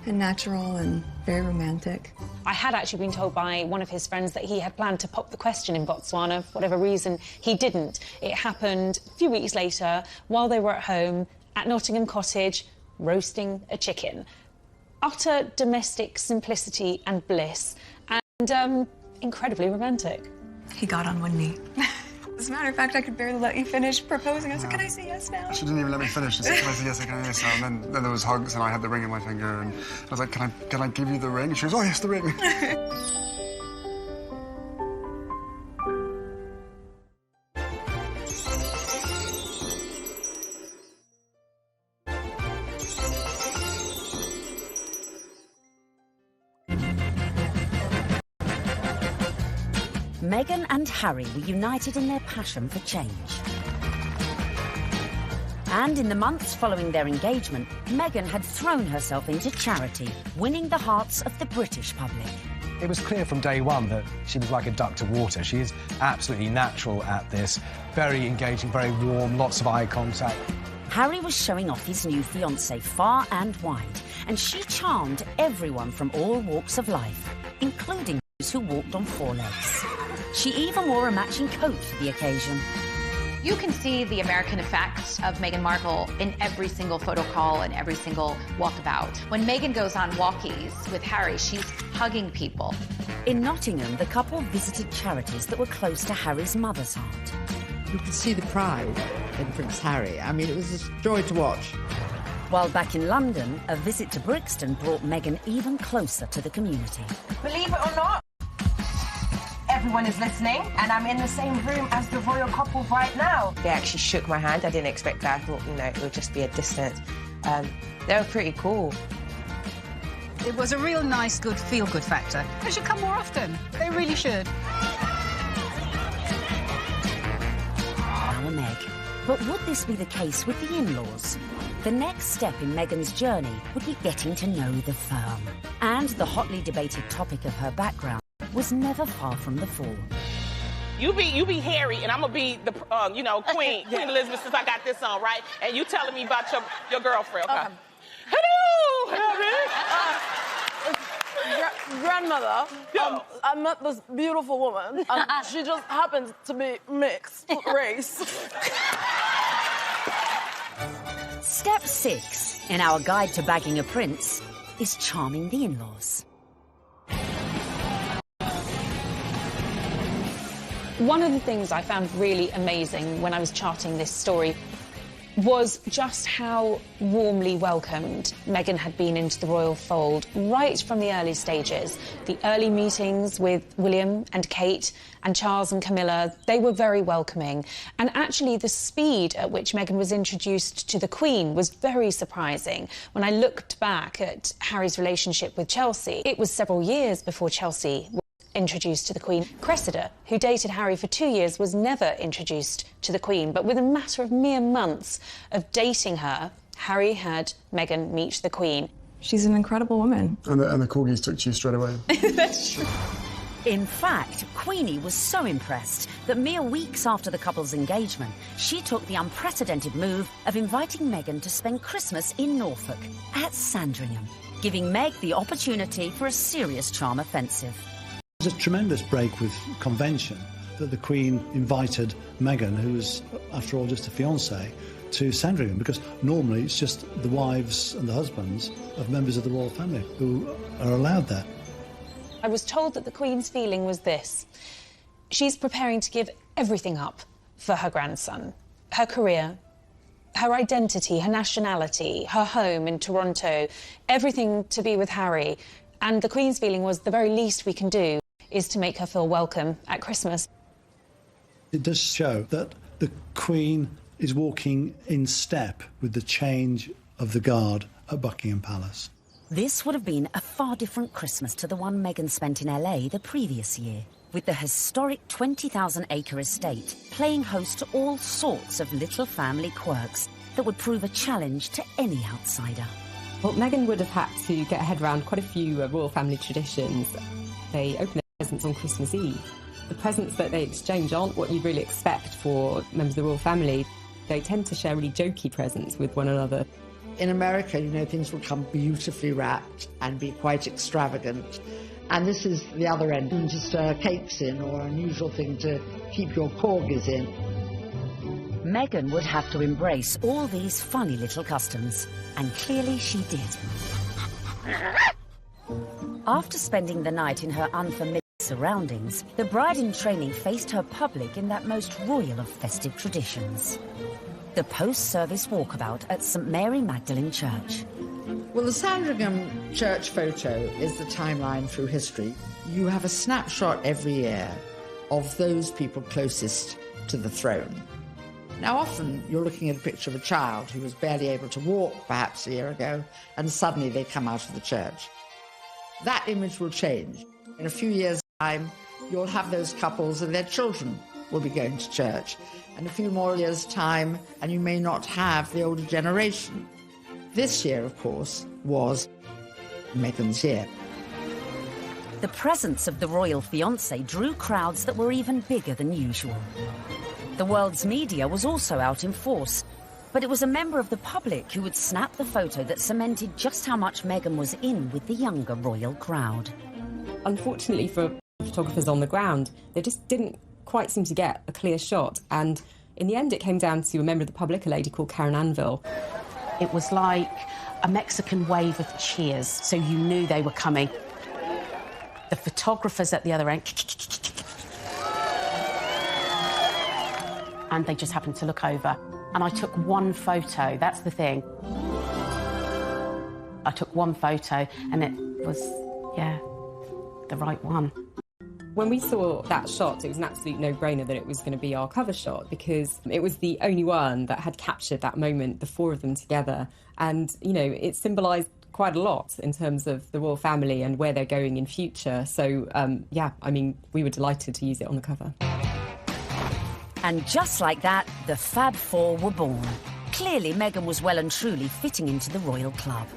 natural and very romantic. I had actually been told by one of his friends that he had planned to pop the question in Botswana. For whatever reason, he didn't. It happened a few weeks later, while they were at home at Nottingham Cottage, roasting a chicken. Utter domestic simplicity and bliss, and incredibly romantic. He got on one knee. As a matter of fact, I could barely let you finish proposing. I was like, can I say yes now? She didn't even let me finish. She said, can I say yes, can I say yes now? And then there was hugs, and I had the ring in my finger, and I was like, can I give you the ring? She was, oh, yes, the ring. Meghan and Harry were united in their passion for change. And in the months following their engagement, Meghan had thrown herself into charity, winning the hearts of the British public. It was clear from day one that she was like a duck to water. She is absolutely natural at this, very engaging, very warm, lots of eye contact. Harry was showing off his new fiancée far and wide, and she charmed everyone from all walks of life, including those who walked on four legs. She even wore a matching coat for the occasion. You can see the American effect of Meghan Markle in every single photo call and every single walkabout. When Meghan goes on walkies with Harry, she's hugging people. In Nottingham, the couple visited charities that were close to Harry's mother's heart. You could see the pride in Prince Harry. I mean, it was a joy to watch. While back in London, a visit to Brixton brought Meghan even closer to the community. Believe it or not, everyone is listening, and I'm in the same room as the royal couple right now. They actually shook my hand. I didn't expect that. I thought, you know, it would just be a distance. They were pretty cool. It was a real nice, good, feel-good factor. They should come more often. They really should. Our Meg. But would this be the case with the in-laws? The next step in Meghan's journey would be getting to know the firm. And the hotly debated topic of her background was never far from the fore. You be Harry, and I'm gonna be the, Queen Elizabeth, since I got this on, right? And you telling me about your girlfriend, okay? Hello, Harry. Grandmother, I met this beautiful woman, and she just happens to be mixed race. Step 6 in our guide to bagging a prince is charming the in-laws. One of the things I found really amazing when I was charting this story was just how warmly welcomed Meghan had been into the royal fold right from the early stages. The early meetings with William and Kate and Charles and Camilla, they were very welcoming. And actually the speed at which Meghan was introduced to the Queen was very surprising. When I looked back at Harry's relationship with Chelsea, it was several years before Chelsea was introduced to the Queen. Cressida, who dated Harry for 2 years, was never introduced to the Queen, but within a matter of mere months of dating her, Harry had Meghan meet the Queen. She's an incredible woman. And the corgis took to you straight away. That's true. In fact, Queenie was so impressed that mere weeks after the couple's engagement, she took the unprecedented move of inviting Meghan to spend Christmas in Norfolk at Sandringham, giving Meg the opportunity for a serious charm offensive. It was a tremendous break with convention that the Queen invited Meghan, who was, after all, just a fiancée, to Sandringham, because normally it's just the wives and the husbands of members of the royal family who are allowed there. I was told that the Queen's feeling was this. She's preparing to give everything up for her grandson. Her career, her identity, her nationality, her home in Toronto, everything to be with Harry. And the Queen's feeling was the very least we can do is to make her feel welcome at Christmas. It does show that the Queen is walking in step with the change of the guard at Buckingham Palace. This would have been a far different Christmas to the one Meghan spent in LA the previous year, with the historic 20,000-acre estate playing host to all sorts of little family quirks that would prove a challenge to any outsider. Well, Meghan would have had to get her head around quite a few royal family traditions. They open their presents on Christmas Eve. The presents that they exchange aren't what you'd really expect for members of the royal family. They tend to share really jokey presents with one another. In America, things will come beautifully wrapped and be quite extravagant. And this is the other end, just cakes in, or an unusual thing to keep your corgis in. Meghan would have to embrace all these funny little customs, and clearly she did. After spending the night in her unfamiliar surroundings, the bride-in-training faced her public in that most royal of festive traditions. The post-service walkabout at St Mary Magdalene Church. Well, the Sandringham church photo is the timeline through history. You have a snapshot every year of those people closest to the throne. Now, often you're looking at a picture of a child who was barely able to walk perhaps a year ago, and suddenly they come out of the church. That image will change. In a few years' time, you'll have those couples and their children will be going to church. And a few more years' time, and you may not have the older generation. This year, of course, was Meghan's year. The presence of the royal fiancé drew crowds that were even bigger than usual. The world's media was also out in force, but it was a member of the public who would snap the photo that cemented just how much Meghan was in with the younger royal crowd. Unfortunately for photographers on the ground, they just didn't quite seem to get a clear shot, and In the end, it came down to a member of the public, a lady called Karen Anvil. It was like a Mexican wave of cheers, so you knew they were coming. The photographers at the other end, and they just happened to look over. And I took one photo, that's the thing. I took one photo, and it was, yeah, the right one. When we saw that shot, it was an absolute no-brainer that it was going to be our cover shot, because it was the only one that had captured that moment, the four of them together. And, you know, it symbolised quite a lot in terms of the royal family and where they're going in future. So, yeah, I mean, we were delighted to use it on the cover. And just like that, the Fab Four were born. Clearly, Meghan was well and truly fitting into the royal club.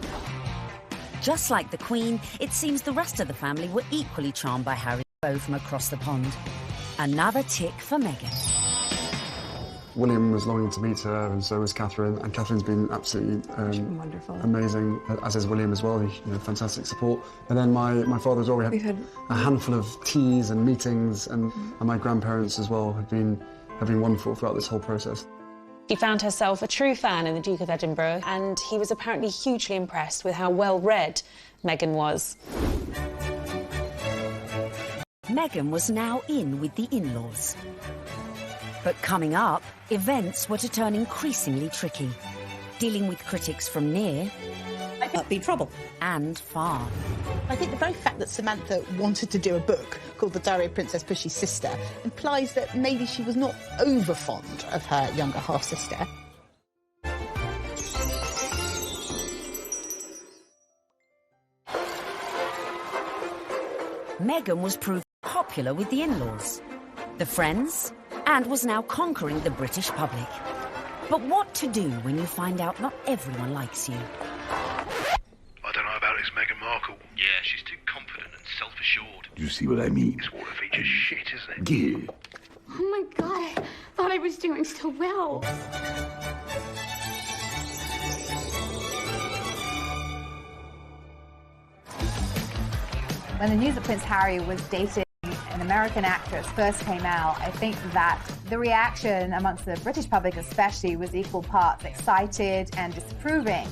Just like the Queen, it seems the rest of the family were equally charmed by Harry from across the pond. Another tick for Meghan. William was longing to meet her, and so was Catherine. And Catherine's been absolutely wonderful, amazing, as is William as well. Fantastic support. And then my father as well. We had a handful of teas and meetings, and my grandparents as well have been wonderful throughout this whole process. She found herself a true fan in the Duke of Edinburgh, and he was apparently hugely impressed with how well-read Meghan was. Meghan was now in with the in-laws. But coming up, events were to turn increasingly tricky, dealing with critics from near be trouble and far. I think the very fact that Samantha wanted to do a book called The Diary of Princess Pushy's Sister implies that maybe she was not over fond of her younger half-sister. Meghan was proved popular with the in-laws, the friends, and was now conquering the British public. But what to do when you find out not everyone likes you? I don't know about this Meghan Markle. Yeah, she's too confident and self-assured. You see what I mean? This water feature's shit, isn't it? Yeah. Oh my God, I thought I was doing so well. When the news that Prince Harry was dating an American actress first came out, I think that the reaction amongst the British public especially was equal parts excited and disapproving,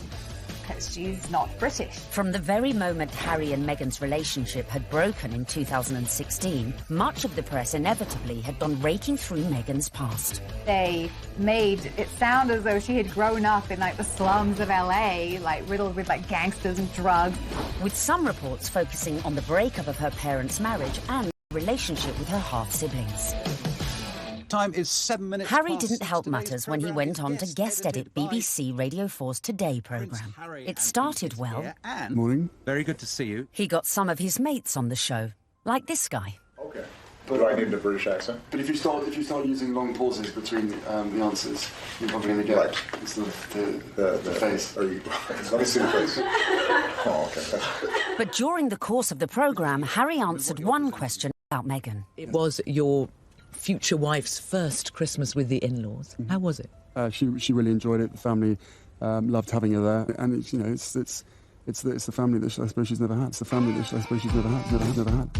because she's not British. From the very moment Harry and Meghan's relationship had broken in 2016, much of the press inevitably had gone raking through Meghan's past. They made it sound as though she had grown up in like the slums of LA, like riddled with like gangsters and drugs. With some reports focusing on the breakup of her parents' marriage and relationship with her half-siblings. Time is 7 minutes Harry past didn't help matters when he went on to guest edit BBC Radio 4's Today programme. It started well. Morning. Very good to see you. He got some of his mates on the show, like this guy. Okay. But do I need a British accent? But if you start using long pauses between the answers, you're probably going to get the face. Let me see the face. Oh, okay. But during the course of the programme, Harry answered one question about Meghan. It was your future wife's first Christmas with the in-laws. How was it? She really enjoyed it. The family loved having her there, and it's the family that I suppose she's never had. It's the family that I suppose she's never had.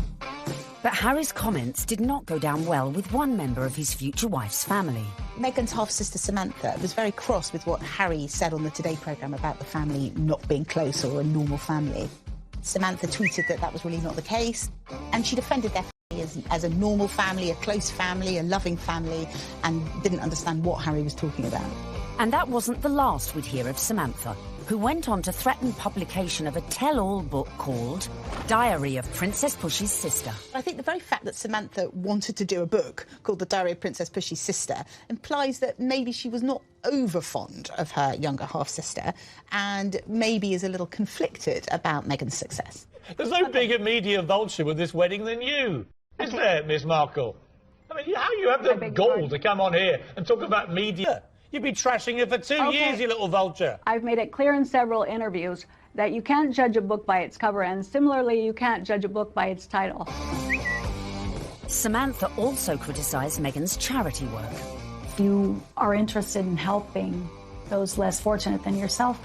But Harry's comments did not go down well with one member of his future wife's family. Meghan's half-sister Samantha was very cross with what Harry said on the Today programme about the family not being close or a normal family. Samantha tweeted that was really not the case, and she defended their family as a normal family, a close family, a loving family, and didn't understand what Harry was talking about. And that wasn't the last we'd hear of Samantha, who went on to threaten publication of a tell-all book called Diary of Princess Pushy's Sister. I think the very fact that Samantha wanted to do a book called The Diary of Princess Pushy's Sister implies that maybe she was not over fond of her younger half-sister and maybe is a little conflicted about Meghan's success. There's no bigger media vulture with this wedding than you, is there, Miss Markle? I mean, how you have the gall to come on here and talk about media? You've been trashing it for 2 years, you little vulture. I've made it clear in several interviews that you can't judge a book by its cover, and similarly, you can't judge a book by its title. Samantha also criticised Meghan's charity work. If you are interested in helping those less fortunate than yourself,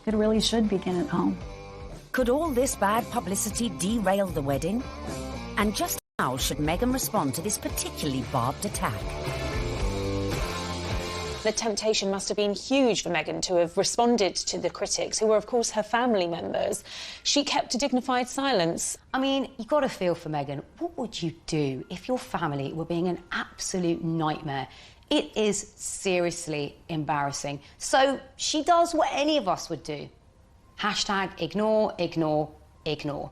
it really should begin at home. Could all this bad publicity derail the wedding? And just how should Meghan respond to this particularly barbed attack? The temptation must have been huge for Meghan to have responded to the critics, who were, of course, her family members. She kept a dignified silence. I mean, you've got to feel for Meghan. What would you do if your family were being an absolute nightmare? It is seriously embarrassing. So she does what any of us would do. Hashtag ignore, ignore, ignore.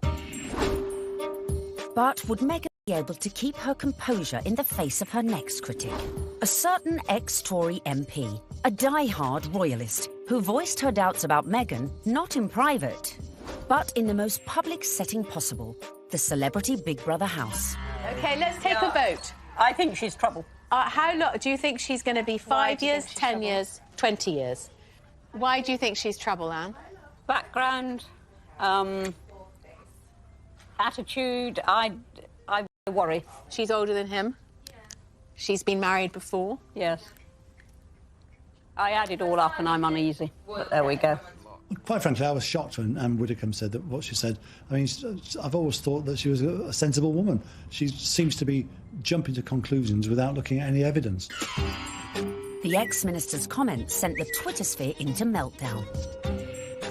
But would Meghan be able to keep her composure in the face of her next critic? A certain ex-Tory MP, a die-hard royalist, who voiced her doubts about Meghan, not in private, but in the most public setting possible, the celebrity Big Brother house. OK, let's take a vote. I think she's trouble. How long do you think she's going to be? 5 years, 10 years, 20 years? Why do you think she's trouble, Anne? Background, attitude, I worry. She's older than him. She's been married before. Yes. I add it all up and I'm uneasy, but there we go. Quite frankly, I was shocked when Anne Widdecombe said that what she said. I mean, I've always thought that she was a sensible woman. She seems to be jumping to conclusions without looking at any evidence. The ex-minister's comments sent the Twitter sphere into meltdown.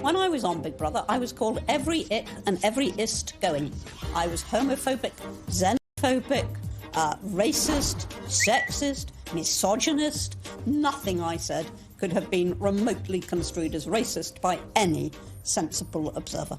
When I was on Big Brother, I was called every ick and every ist going. I was homophobic, xenophobic, racist, sexist, misogynist. Nothing I said could have been remotely construed as racist by any sensible observer.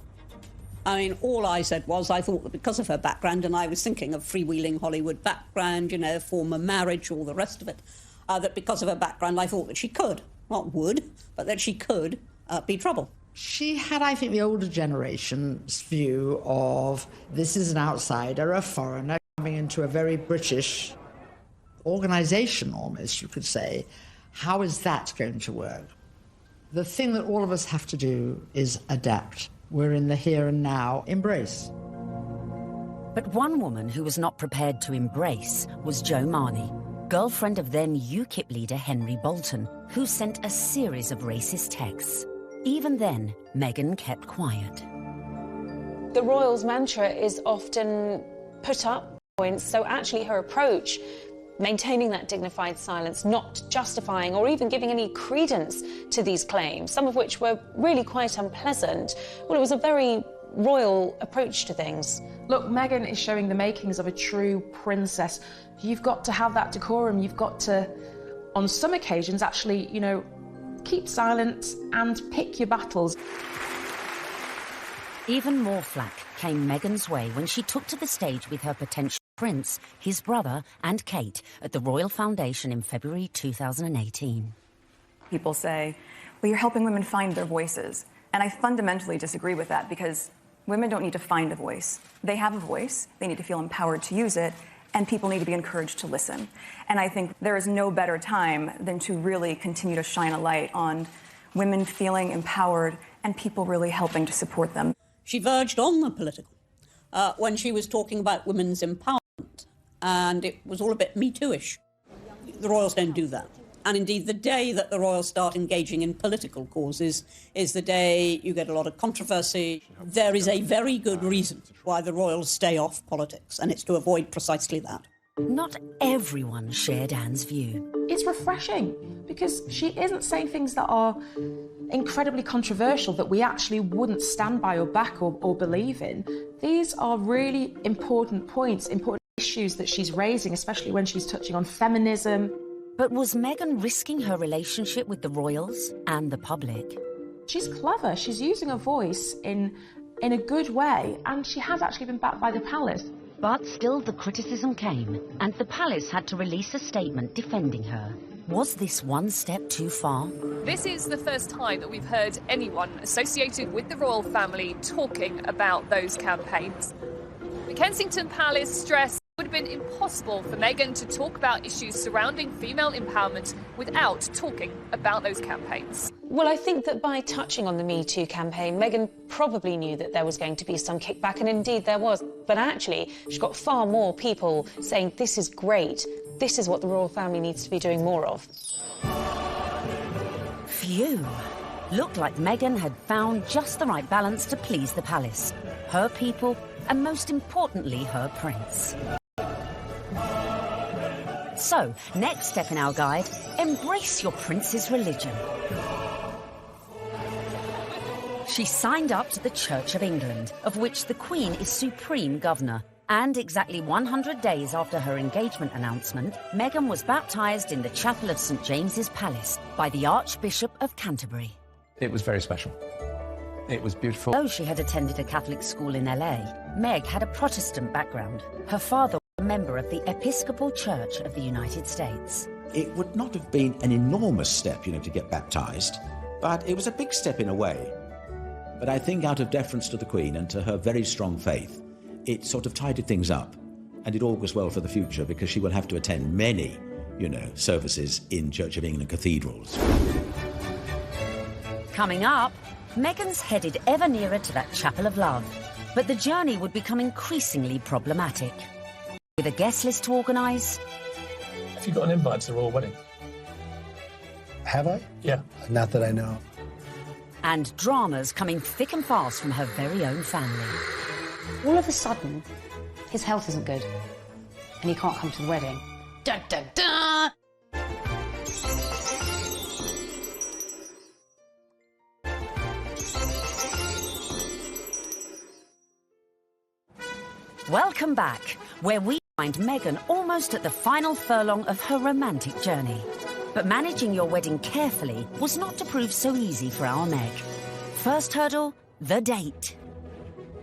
I mean, all I said was I thought that because of her background, and I was thinking of freewheeling Hollywood background, you know, former marriage, all the rest of it, that because of her background, I thought that she could, not would, but that she could be trouble. She had, I think, the older generation's view of this is an outsider, a foreigner, coming into a very British organisation, almost, you could say. How is that going to work? The thing that all of us have to do is adapt. We're in the here and now. Embrace. But one woman who was not prepared to embrace was Jo Marnie, girlfriend of then UKIP leader Henry Bolton, who sent a series of racist texts. Even then, Meghan kept quiet. The royals' mantra is often put up points, so actually her approach, maintaining that dignified silence, not justifying or even giving any credence to these claims, some of which were really quite unpleasant, well, it was a very royal approach to things. Look, Meghan is showing the makings of a true princess. You've got to have that decorum. You've got to, on some occasions, actually, you know, keep silent and pick your battles. Even more flack came Meghan's way when she took to the stage with her potential prince, his brother and Kate at the Royal Foundation in February 2018. People say, well, you're helping women find their voices. And I fundamentally disagree with that because women don't need to find a voice. They have a voice. They need to feel empowered to use it. And people need to be encouraged to listen. And I think there is no better time than to really continue to shine a light on women feeling empowered and people really helping to support them. She verged on the political when she was talking about women's empowerment, and it was all a bit Me Too-ish. The royals don't do that. And indeed, the day that the royals start engaging in political causes is the day you get a lot of controversy. There is a very good reason why the royals stay off politics, and it's to avoid precisely that. Not everyone shared Anne's view. It's refreshing because she isn't saying things that are incredibly controversial that we actually wouldn't stand by or back or believe in. These are really important points, important issues that she's raising, especially when she's touching on feminism. But was Meghan risking her relationship with the royals and the public? She's clever. She's using her voice in a good way, and she has actually been backed by the palace. But still the criticism came, and the palace had to release a statement defending her. Was this one step too far? This is the first time that we've heard anyone associated with the royal family talking about those campaigns. The Kensington Palace stressed it would have been impossible for Meghan to talk about issues surrounding female empowerment without talking about those campaigns. Well, I think that by touching on the Me Too campaign, Meghan probably knew that there was going to be some kickback, and indeed there was. But actually, she got far more people saying, this is great, this is what the royal family needs to be doing more of. Phew. Looked like Meghan had found just the right balance to please the palace, her people, and most importantly, her prince. So, next step in our guide, embrace your prince's religion. She signed up to the Church of England, of which the Queen is supreme governor. And exactly 100 days after her engagement announcement, Meghan was baptised in the chapel of St James's Palace by the Archbishop of Canterbury. It was very special. It was beautiful. Though she had attended a Catholic school in LA, Meg had a Protestant background. Her father was a member of the Episcopal Church of the United States. It would not have been an enormous step, to get baptised, but it was a big step in a way. But I think out of deference to the Queen and to her very strong faith, it sort of tidied things up, and it augurs well for the future because she will have to attend many, services in Church of England cathedrals. Coming up, Meghan's headed ever nearer to that chapel of love, but the journey would become increasingly problematic. With a guest list to organise... Have you got an invite to the royal wedding? Have I? Yeah. Not that I know. And dramas coming thick and fast from her very own family. All of a sudden, his health isn't good, and he can't come to the wedding. Dun, dun, dun! Welcome back, where we find Meghan almost at the final furlong of her romantic journey. But managing your wedding carefully was not to prove so easy for our Meg. First hurdle, the date.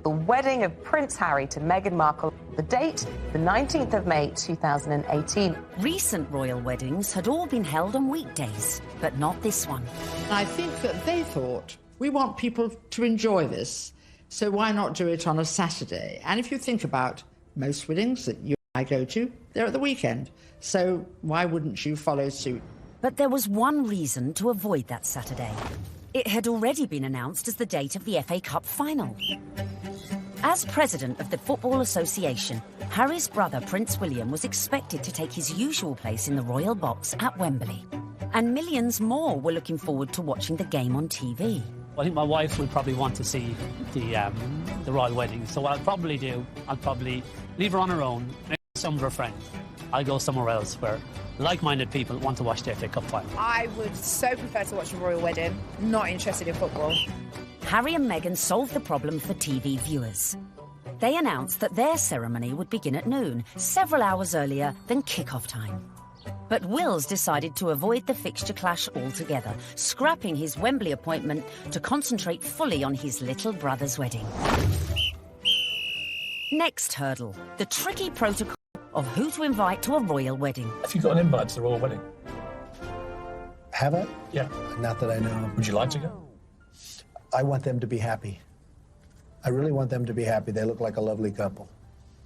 The wedding of Prince Harry to Meghan Markle. The date, the 19th of May, 2018. Recent royal weddings had all been held on weekdays, but not this one. I think that they thought, we want people to enjoy this, so why not do it on a Saturday? And if you think about most weddings that you and I go to, they're at the weekend. So why wouldn't you follow suit? But there was one reason to avoid that Saturday. It had already been announced as the date of the FA Cup final. As president of the Football Association, Harry's brother Prince William was expected to take his usual place in the royal box at Wembley. And millions more were looking forward to watching the game on TV. I think my wife would probably want to see the royal wedding. So what I'll probably do, I'll probably leave her on her own, maybe some of her friends. I'll go somewhere else where like-minded people want to watch the FA Cup final. I would so prefer to watch a royal wedding, not interested in football. Harry and Meghan solved the problem for TV viewers. They announced that their ceremony would begin at noon, several hours earlier than kick-off time. But Wills decided to avoid the fixture clash altogether, scrapping his Wembley appointment to concentrate fully on his little brother's wedding. Next hurdle, the tricky protocol of who to invite to a royal wedding. Have you got an invite to the royal wedding? Have I? Yeah. Not that I know. Would you like to go? I want them to be happy. I really want them to be happy. They look like a lovely couple.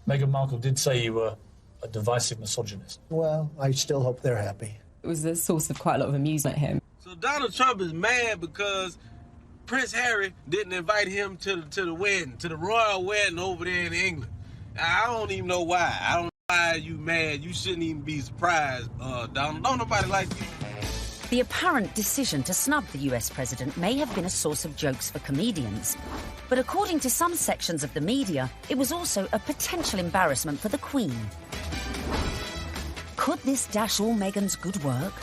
Meghan Markle did say you were a divisive misogynist. Well, I still hope they're happy. It was a source of quite a lot of amusement, him. So Donald Trump is mad because Prince Harry didn't invite him to the wedding, to the royal wedding over there in England. I don't even know why. I don't know why you mad. You shouldn't even be surprised, Donald. Don't nobody like you. The apparent decision to snub the US president may have been a source of jokes for comedians. But according to some sections of the media, it was also a potential embarrassment for the Queen. Could this dash all Meghan's good work?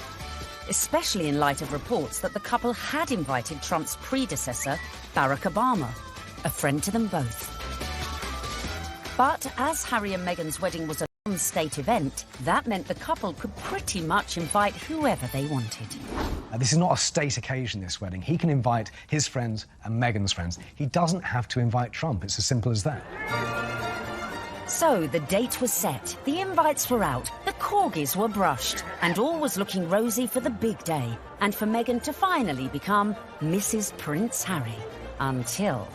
Especially in light of reports that the couple had invited Trump's predecessor, Barack Obama, a friend to them both. But as Harry and Meghan's wedding was a non-state event, that meant the couple could pretty much invite whoever they wanted. This is not a state occasion, this wedding. He can invite his friends and Meghan's friends. He doesn't have to invite Trump. It's as simple as that. So the date was set, the invites were out, the corgis were brushed, and all was looking rosy for the big day, and for Meghan to finally become Mrs. Prince Harry. Until...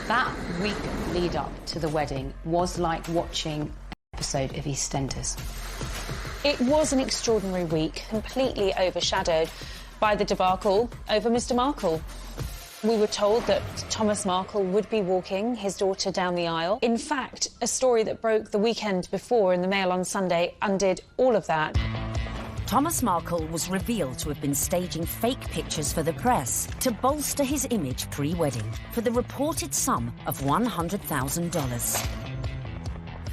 That week lead up to the wedding was like watching an episode of EastEnders. It was an extraordinary week, completely overshadowed by the debacle over Mr. Markle. We were told that Thomas Markle would be walking his daughter down the aisle. In fact, a story that broke the weekend before in the Mail on Sunday undid all of that. Thomas Markle was revealed to have been staging fake pictures for the press to bolster his image pre-wedding for the reported sum of $100,000.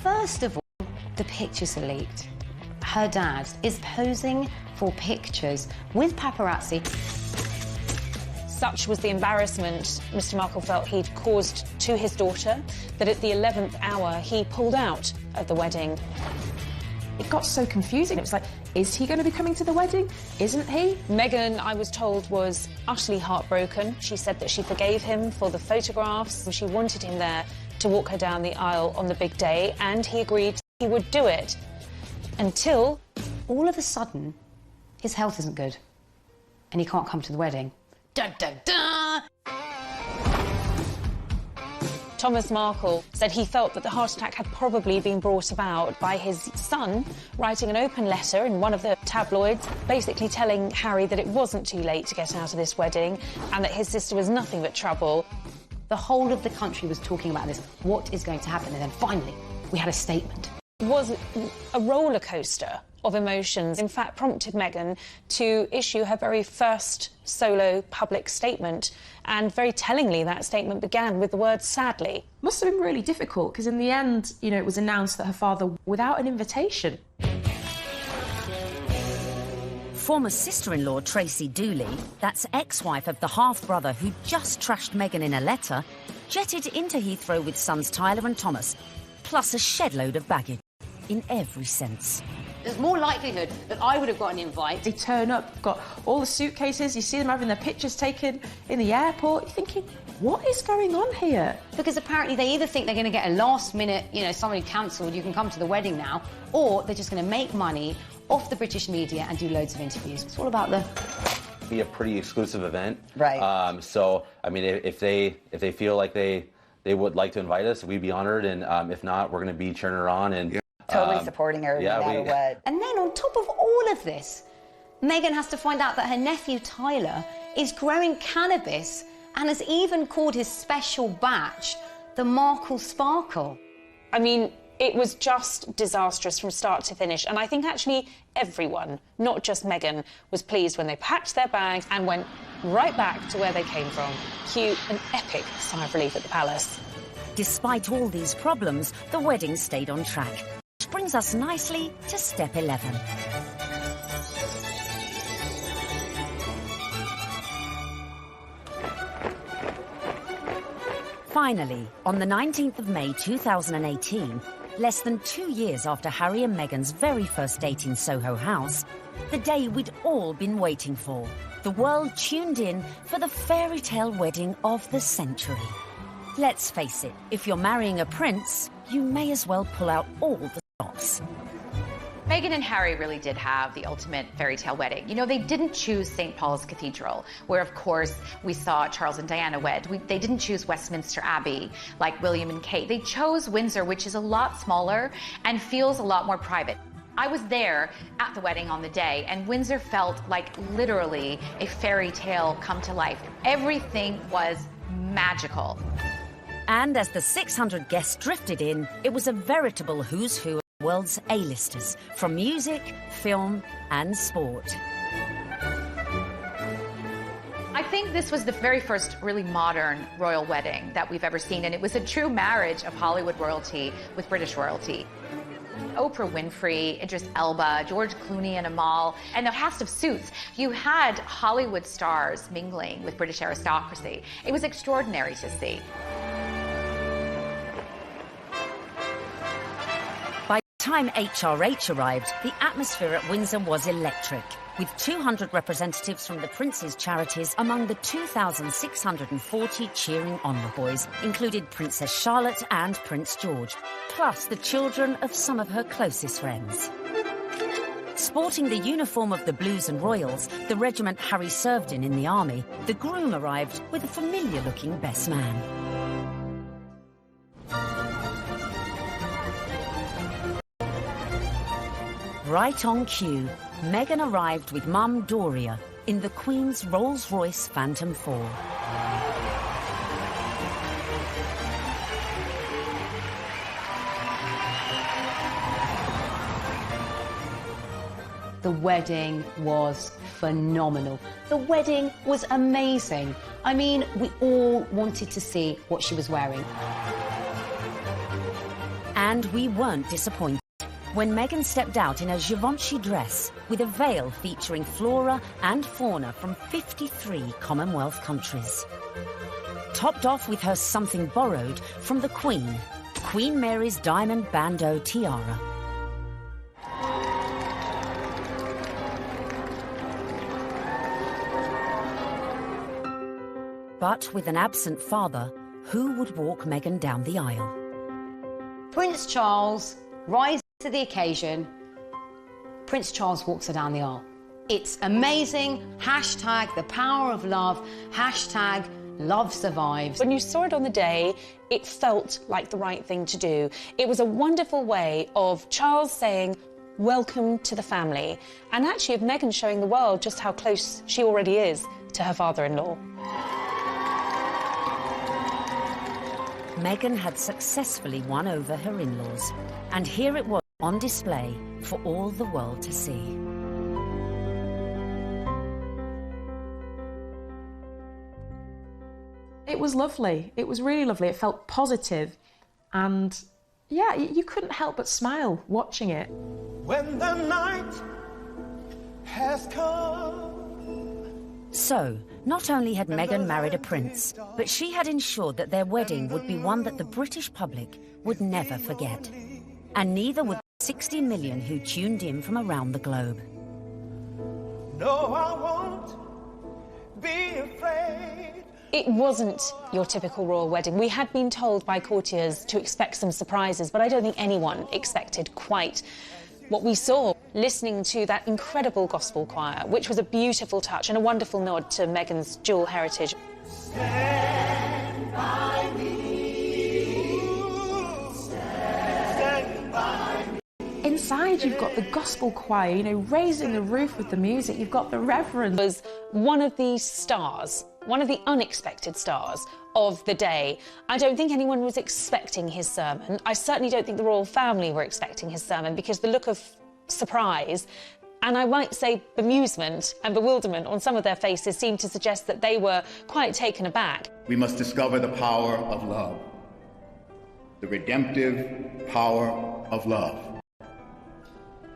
First of all, the pictures are leaked. her dad is posing for pictures with paparazzi. Such was the embarrassment Mr. Markle felt he'd caused to his daughter that at the 11th hour he pulled out of the wedding. It got so confusing. It was like, is he going to be coming to the wedding? Isn't he? Meghan, I was told, was utterly heartbroken. She said that she forgave him for the photographs. She wanted him there to walk her down the aisle on the big day, and he agreed he would do it. Until, all of a sudden, his health isn't good, and he can't come to the wedding. Dun, dun, dun! Thomas Markle said he felt that the heart attack had probably been brought about by his son writing an open letter in one of the tabloids, basically telling Harry that it wasn't too late to get out of this wedding and that his sister was nothing but trouble. The whole of the country was talking about this. What is going to happen? And then finally, we had a statement. It was a roller coaster of emotions, in fact, prompted Meghan to issue her very first solo public statement. And very tellingly, that statement began with the word "sadly." Must have been really difficult, because in the end, you know, it was announced that her father, without an invitation. Former sister-in-law Tracy Dooley, that's ex-wife of the half-brother who just trashed Meghan in a letter, jetted into Heathrow with sons Tyler and Thomas, plus a shed-load of baggage, in every sense. There's more likelihood that I would have got an invite. They turn up, got all the suitcases, you see them having their pictures taken in the airport. You're thinking, what is going on here? Because apparently they either think they're going to get a last-minute, you know, somebody cancelled, you can come to the wedding now, or they're just going to make money off the British media and do loads of interviews. It's all about the... Be a pretty exclusive event. Right. So, I mean, if they feel like they would like to invite us, we'd be honored, and if not, we're going to be cheering her on and... Totally supporting her no matter what. And then on top of all of this, Meghan has to find out that her nephew Tyler is growing cannabis and has even called his special batch the Markle Sparkle. I mean, it was just disastrous from start to finish. And I think actually everyone, not just Meghan, was pleased when they packed their bags and went right back to where they came from. Cue an epic sigh of relief at the palace. Despite all these problems, the wedding stayed on track. Which brings us nicely to step 11. Finally, on the 19th of May 2018, less than 2 years after Harry and Meghan's very first date in Soho House, the day we'd all been waiting for. The world tuned in for the fairy tale wedding of the century. Let's face it, if you're marrying a prince, you may as well pull out all the stops. Meghan and Harry really did have the ultimate fairy tale wedding. You know, they didn't choose St. Paul's Cathedral, where, of course, we saw Charles and Diana wed. They didn't choose Westminster Abbey, like William and Kate. They chose Windsor, which is a lot smaller and feels a lot more private. I was there at the wedding on the day, and Windsor felt like literally a fairy tale come to life. Everything was magical. And as the 600 guests drifted in, it was a veritable who's who of the world's A-listers, from music, film, and sport. I think this was the very first really modern royal wedding that we've ever seen, and it was a true marriage of Hollywood royalty with British royalty. Oprah Winfrey, Idris Elba, George Clooney and Amal, and a cast of Suits. You had Hollywood stars mingling with British aristocracy. It was extraordinary to see. By the time HRH arrived, the atmosphere at Windsor was electric, with 200 representatives from the Prince's charities among the 2,640 cheering envoys, included Princess Charlotte and Prince George, plus the children of some of her closest friends. Sporting the uniform of the Blues and Royals, the regiment Harry served in the army, the groom arrived with a familiar-looking best man. Right on cue, Meghan arrived with Mum Doria in the Queen's Rolls-Royce Phantom 4. The wedding was phenomenal. The wedding was amazing. I mean, we all wanted to see what she was wearing. And we weren't disappointed. when Meghan stepped out in a Givenchy dress with a veil featuring flora and fauna from 53 Commonwealth countries. Topped off with her something borrowed from the Queen, Queen Mary's diamond bandeau tiara. But with an absent father, who would walk Meghan down the aisle? Prince Charles rises to the occasion. Prince Charles walks her down the aisle. It's amazing. Hashtag the power of love. Hashtag love survives. When you saw it on the day, it felt like the right thing to do. It was a wonderful way of Charles saying, welcome to the family, and actually of Meghan showing the world just how close she already is to her father-in-law. Meghan had successfully won over her in-laws, and here it was on display for all the world to see. It was lovely. It was really lovely. It felt positive, and yeah, you couldn't help but smile watching it. When the night has come. So, not only had Meghan married a prince, but she had ensured that their wedding would be one that the British public would never forget. And neither would the 60 million who tuned in from around the globe. No, I won't be afraid. It wasn't your typical royal wedding. We had been told by courtiers to expect some surprises, but I don't think anyone expected quite what we saw, listening to that incredible gospel choir, which was a beautiful touch and a wonderful nod to Meghan's dual heritage. Stand by me. Stand by me. Inside, you've got the gospel choir, you know, raising the roof with the music. You've got the reverend. Was one of the stars, one of the unexpected stars of the day. I don't think anyone was expecting his sermon. I certainly don't think the royal family were expecting his sermon, because the look of surprise, and I might say bemusement and bewilderment on some of their faces seemed to suggest that they were quite taken aback. We must discover the power of love, the redemptive power of love.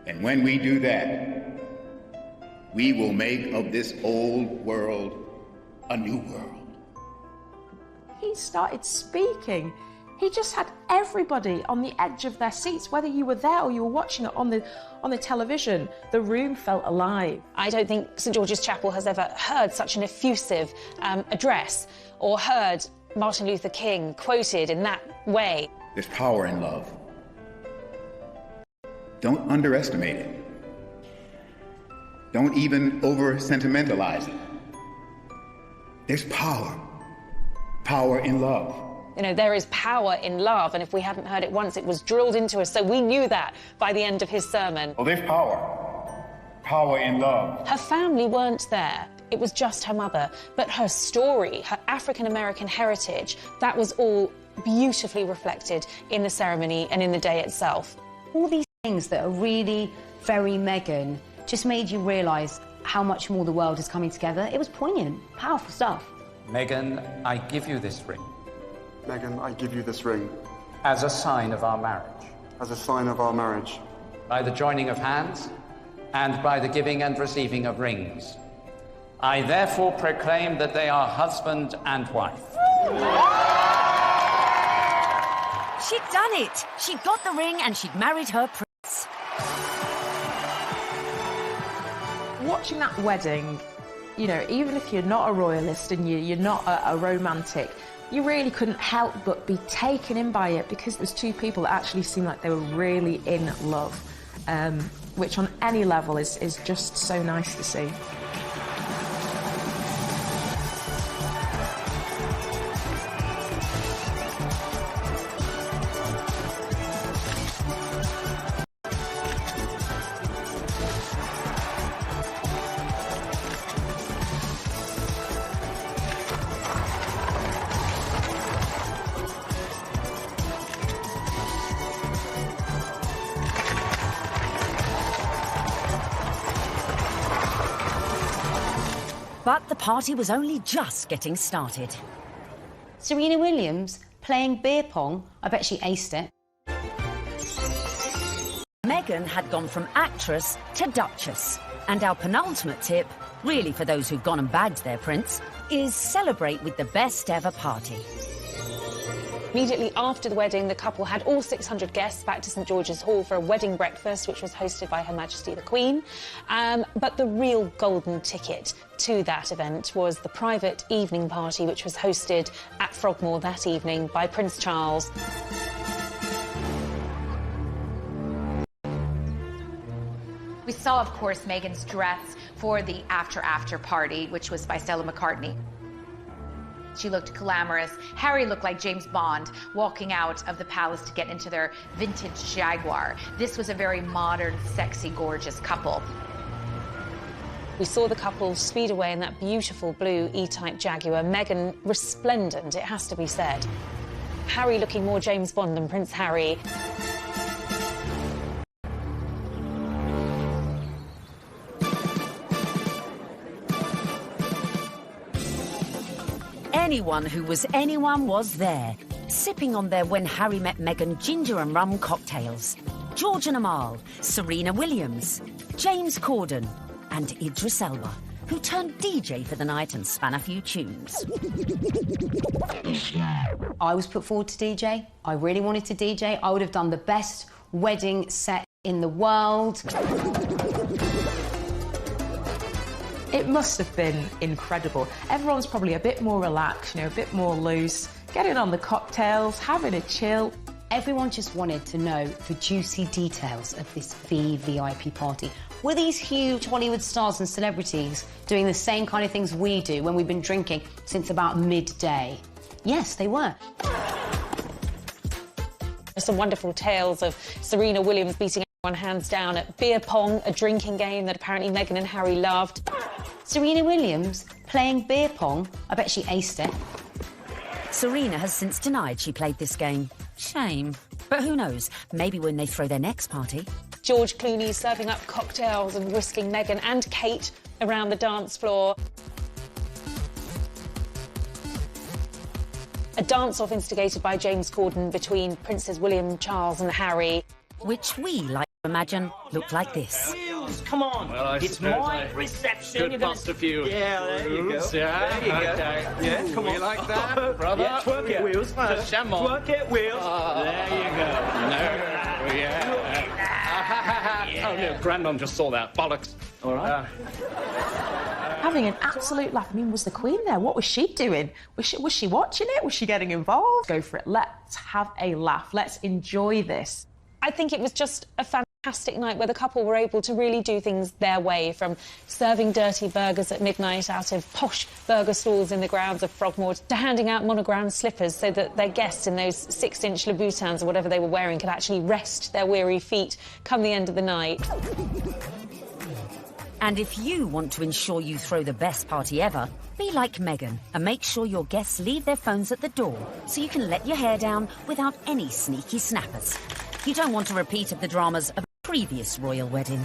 And when we do that, we will make of this old world a new world. He started speaking. He just had everybody on the edge of their seats, whether you were there or you were watching it on the television. The room felt alive. I don't think St George's Chapel has ever heard such an effusive address, or heard Martin Luther King quoted in that way. There's power in love. Don't underestimate it. Don't even over-sentimentalize it. There's power in love. You know, there is power in love, and if we hadn't heard it once, it was drilled into us, so we knew that by the end of his sermon. Well, there's power in love. Her family weren't there. It was just her mother. But her story, her African-American heritage, that was all beautifully reflected in the ceremony and in the day itself. All these things that are really very Meghan just made you realise how much more the world is coming together. It was poignant, powerful stuff. Meghan, I give you this ring. Meghan, I give you this ring. As a sign of our marriage. As a sign of our marriage. By the joining of hands and by the giving and receiving of rings. I therefore proclaim that they are husband and wife. She'd done it. She'd got the ring and she'd married her prince. Watching that wedding, you know, even if you're not a royalist and you're not a romantic, you really couldn't help but be taken in by it, because it was two people that actually seemed like they were really in love, which on any level is just so nice to see. But the party was only just getting started. Serena Williams playing beer pong. I bet she aced it. Meghan had gone from actress to duchess. And our penultimate tip, really for those who've gone and bagged their prince, is celebrate with the best ever party. Immediately after the wedding, the couple had all 600 guests back to St George's Hall for a wedding breakfast, which was hosted by Her Majesty the Queen. But the real golden ticket to that event was the private evening party, which was hosted at Frogmore that evening by Prince Charles. We saw, of course, Meghan's dress for the after party, which was by Stella McCartney. She looked glamorous. Harry looked like James Bond walking out of the palace to get into their vintage Jaguar. This was a very modern, sexy, gorgeous couple. We saw the couple speed away in that beautiful blue E-Type Jaguar. Meghan resplendent, it has to be said. Harry looking more James Bond than Prince Harry. Anyone who was anyone was there, sipping on their When Harry Met Meghan ginger and rum cocktails. George and Amal, Serena Williams, James Corden and Idris Elba, who turned DJ for the night and span a few tunes. I was put forward to DJ. I really wanted to DJ. I would have done the best wedding set in the world. It must have been incredible. Everyone's probably a bit more relaxed, you know, a bit more loose, getting on the cocktails, having a chill. Everyone just wanted to know the juicy details of this VVIP party. Were these huge Hollywood stars and celebrities doing the same kind of things we do when we've been drinking since about midday? Yes, they were. Some wonderful tales of Serena Williams beating everyone hands down at beer pong, a drinking game that apparently Meghan and Harry loved. Serena Williams playing beer pong. I bet she aced it. Serena has since denied she played this game. Shame. But who knows? Maybe when they throw their next party. George Clooney serving up cocktails and whisking Meghan and Kate around the dance floor. A dance-off instigated by James Corden between Princes William, Charles and Harry. Which we like to imagine looked like this. Come on, well, it's my reception. Good subterfuge. Yeah, there you go. Yeah, there you go. Okay. Yeah, come on. You like that, brother? Yeah, twerk it, Wheels. Twerk it, Wheels. There you go. No, yeah. Oh, no, Grandon just saw that. Bollocks. All right. Having an absolute laugh. I mean, was the Queen there? What was she doing? Was she watching it? Was she getting involved? Go for it. Let's have a laugh. Let's enjoy this. I think it was just a fantastic night where the couple were able to really do things their way, from serving dirty burgers at midnight out of posh burger stalls in the grounds of Frogmore to handing out monogrammed slippers so that their guests in those 6-inch Louboutins or whatever they were wearing could actually rest their weary feet come the end of the night. And if you want to ensure you throw the best party ever, be like Meghan and make sure your guests leave their phones at the door so you can let your hair down without any sneaky snappers. You don't want a repeat of the dramas of a previous royal wedding.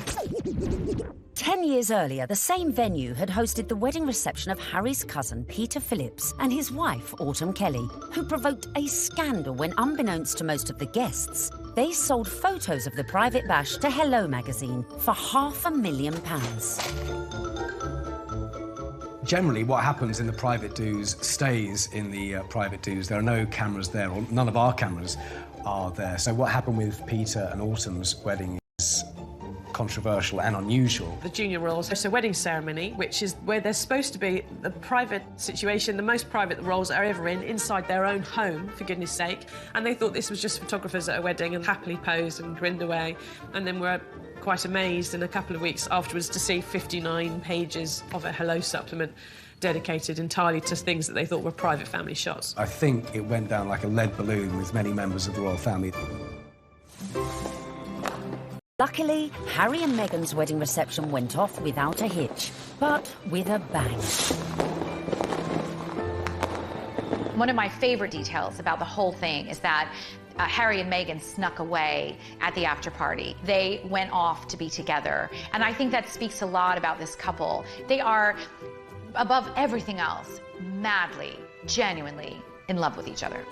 10 years earlier, the same venue had hosted the wedding reception of Harry's cousin, Peter Phillips, and his wife, Autumn Kelly, who provoked a scandal when, unbeknownst to most of the guests, they sold photos of the private bash to Hello magazine for £500,000. Generally, what happens in the private do's stays in the private do's. There are no cameras there, or none of our cameras are there. So what happened with Peter and Autumn's wedding is controversial and unusual. The junior royals host a wedding ceremony, which is where there's supposed to be the private situation, the most private the royals are ever in, inside their own home, for goodness sake. And they thought this was just photographers at a wedding and happily posed and grinned away. And then were quite amazed in a couple of weeks afterwards to see 59 pages of a Hello supplement dedicated entirely to things that they thought were private family shots. I think it went down like a lead balloon with many members of the royal family. Luckily, Harry and Meghan's wedding reception went off without a hitch, but with a bang. One of my favorite details about the whole thing is that Harry and Meghan snuck away at the after party. They went off to be together. And I think that speaks a lot about this couple. They are, above everything else, madly, genuinely in love with each other.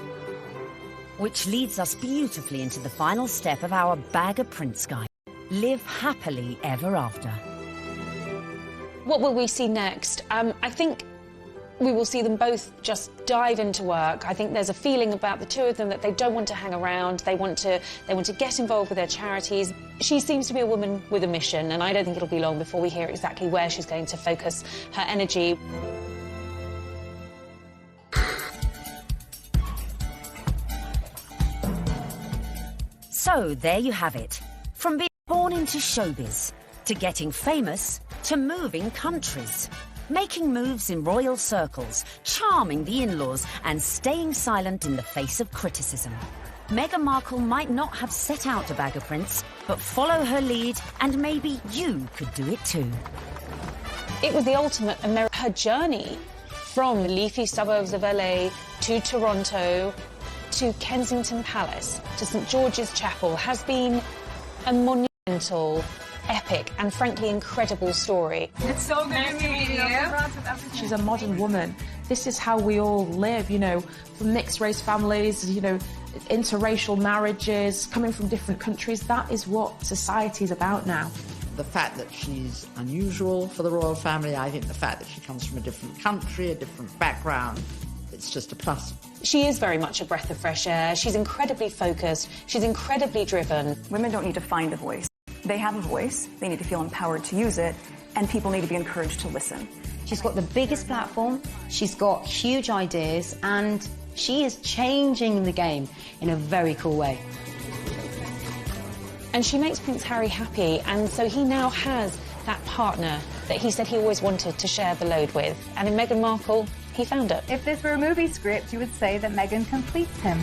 Which leads us beautifully into the final step of our Bag of Prince guide. live happily ever after. What will we see next? I think we will see them both just dive into work. I think there's a feeling about the two of them that they don't want to hang around. They want to get involved with their charities. She seems to be a woman with a mission, and I don't think it'll be long before we hear exactly where she's going to focus her energy. So there you have it. From being born into showbiz, to getting famous, to moving countries. Making moves in royal circles, charming the in-laws, and staying silent in the face of criticism. Meghan Markle might not have set out to bag a prince, but follow her lead, and maybe you could do it too. It was the ultimate her journey from the leafy suburbs of LA to Toronto to Kensington Palace to St George's Chapel has been a monumental, epic and frankly incredible story. It's so nice to meet you. She's a modern woman. This is how we all live, you know, from mixed race families, you know, interracial marriages, coming from different countries. That is what society is about now. The fact that she's unusual for the royal family, I think the fact that she comes from a different country, a different background, it's just a plus. She is very much a breath of fresh air. She's incredibly focused. She's incredibly driven. Women don't need to find a voice. They have a voice. They need to feel empowered to use it, and people need to be encouraged to listen. She's got the biggest platform, she's got huge ideas, and she is changing the game in a very cool way. And she makes Prince Harry happy, and so he now has that partner that he said he always wanted to share the load with. And in Meghan Markle, he found it. If this were a movie script, you would say that Meghan completes him.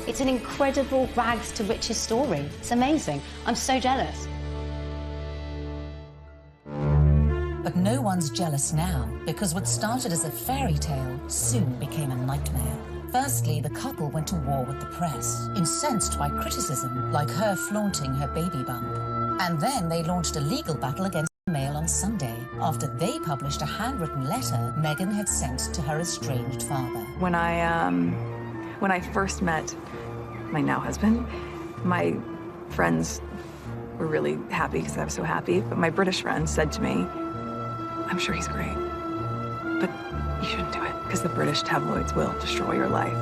It's an incredible rags to riches story. It's amazing. I'm so jealous. But no one's jealous now, because what started as a fairy tale soon became a nightmare. Firstly, the couple went to war with the press, incensed by criticism, like her flaunting her baby bump. And then they launched a legal battle against the Mail on Sunday, after they published a handwritten letter Meghan had sent to her estranged father. When I first met my now husband, my friends were really happy because I was so happy, but my British friends said to me, I'm sure he's great, but you shouldn't do it because the British tabloids will destroy your life.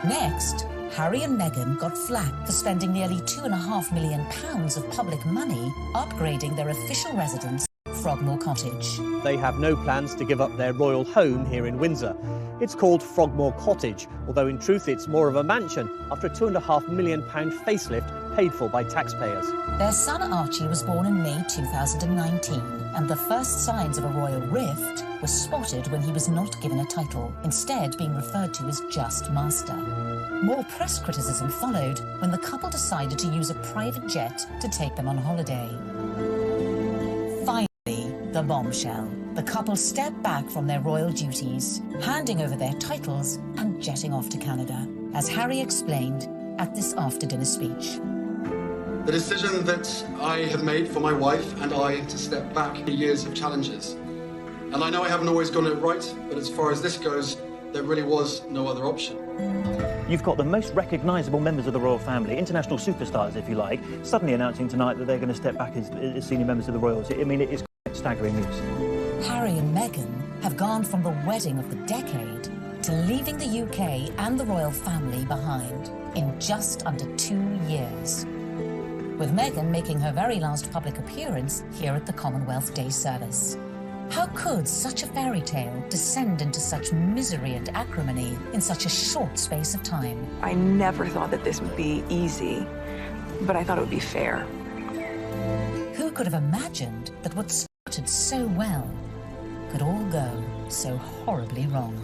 Next, Harry and Meghan got flack for spending nearly £2.5 million of public money upgrading their official residence, Frogmore Cottage. They have no plans to give up their royal home here in Windsor. It's called Frogmore Cottage, although in truth it's more of a mansion after a £2.5 million facelift paid for by taxpayers. Their son Archie was born in May 2019, and the first signs of a royal rift were spotted when he was not given a title, instead being referred to as just Master. More press criticism followed when the couple decided to use a private jet to take them on holiday. Finally, the bombshell. The couple stepped back from their royal duties, handing over their titles and jetting off to Canada, as Harry explained at this after-dinner speech. The decision that I have made for my wife and I to step back in years of challenges. And I know I haven't always got it right, but as far as this goes, there really was no other option. You've got the most recognisable members of the royal family, international superstars, if you like, suddenly announcing tonight that they're going to step back as senior members of the royals. I mean, it is quite staggering news. Harry and Meghan have gone from the wedding of the decade to leaving the UK and the royal family behind in just under 2 years, with Meghan making her very last public appearance here at the Commonwealth Day service. How could such a fairy tale descend into such misery and acrimony in such a short space of time? I never thought that this would be easy, but I thought it would be fair. Who could have imagined that what started so well could all go so horribly wrong?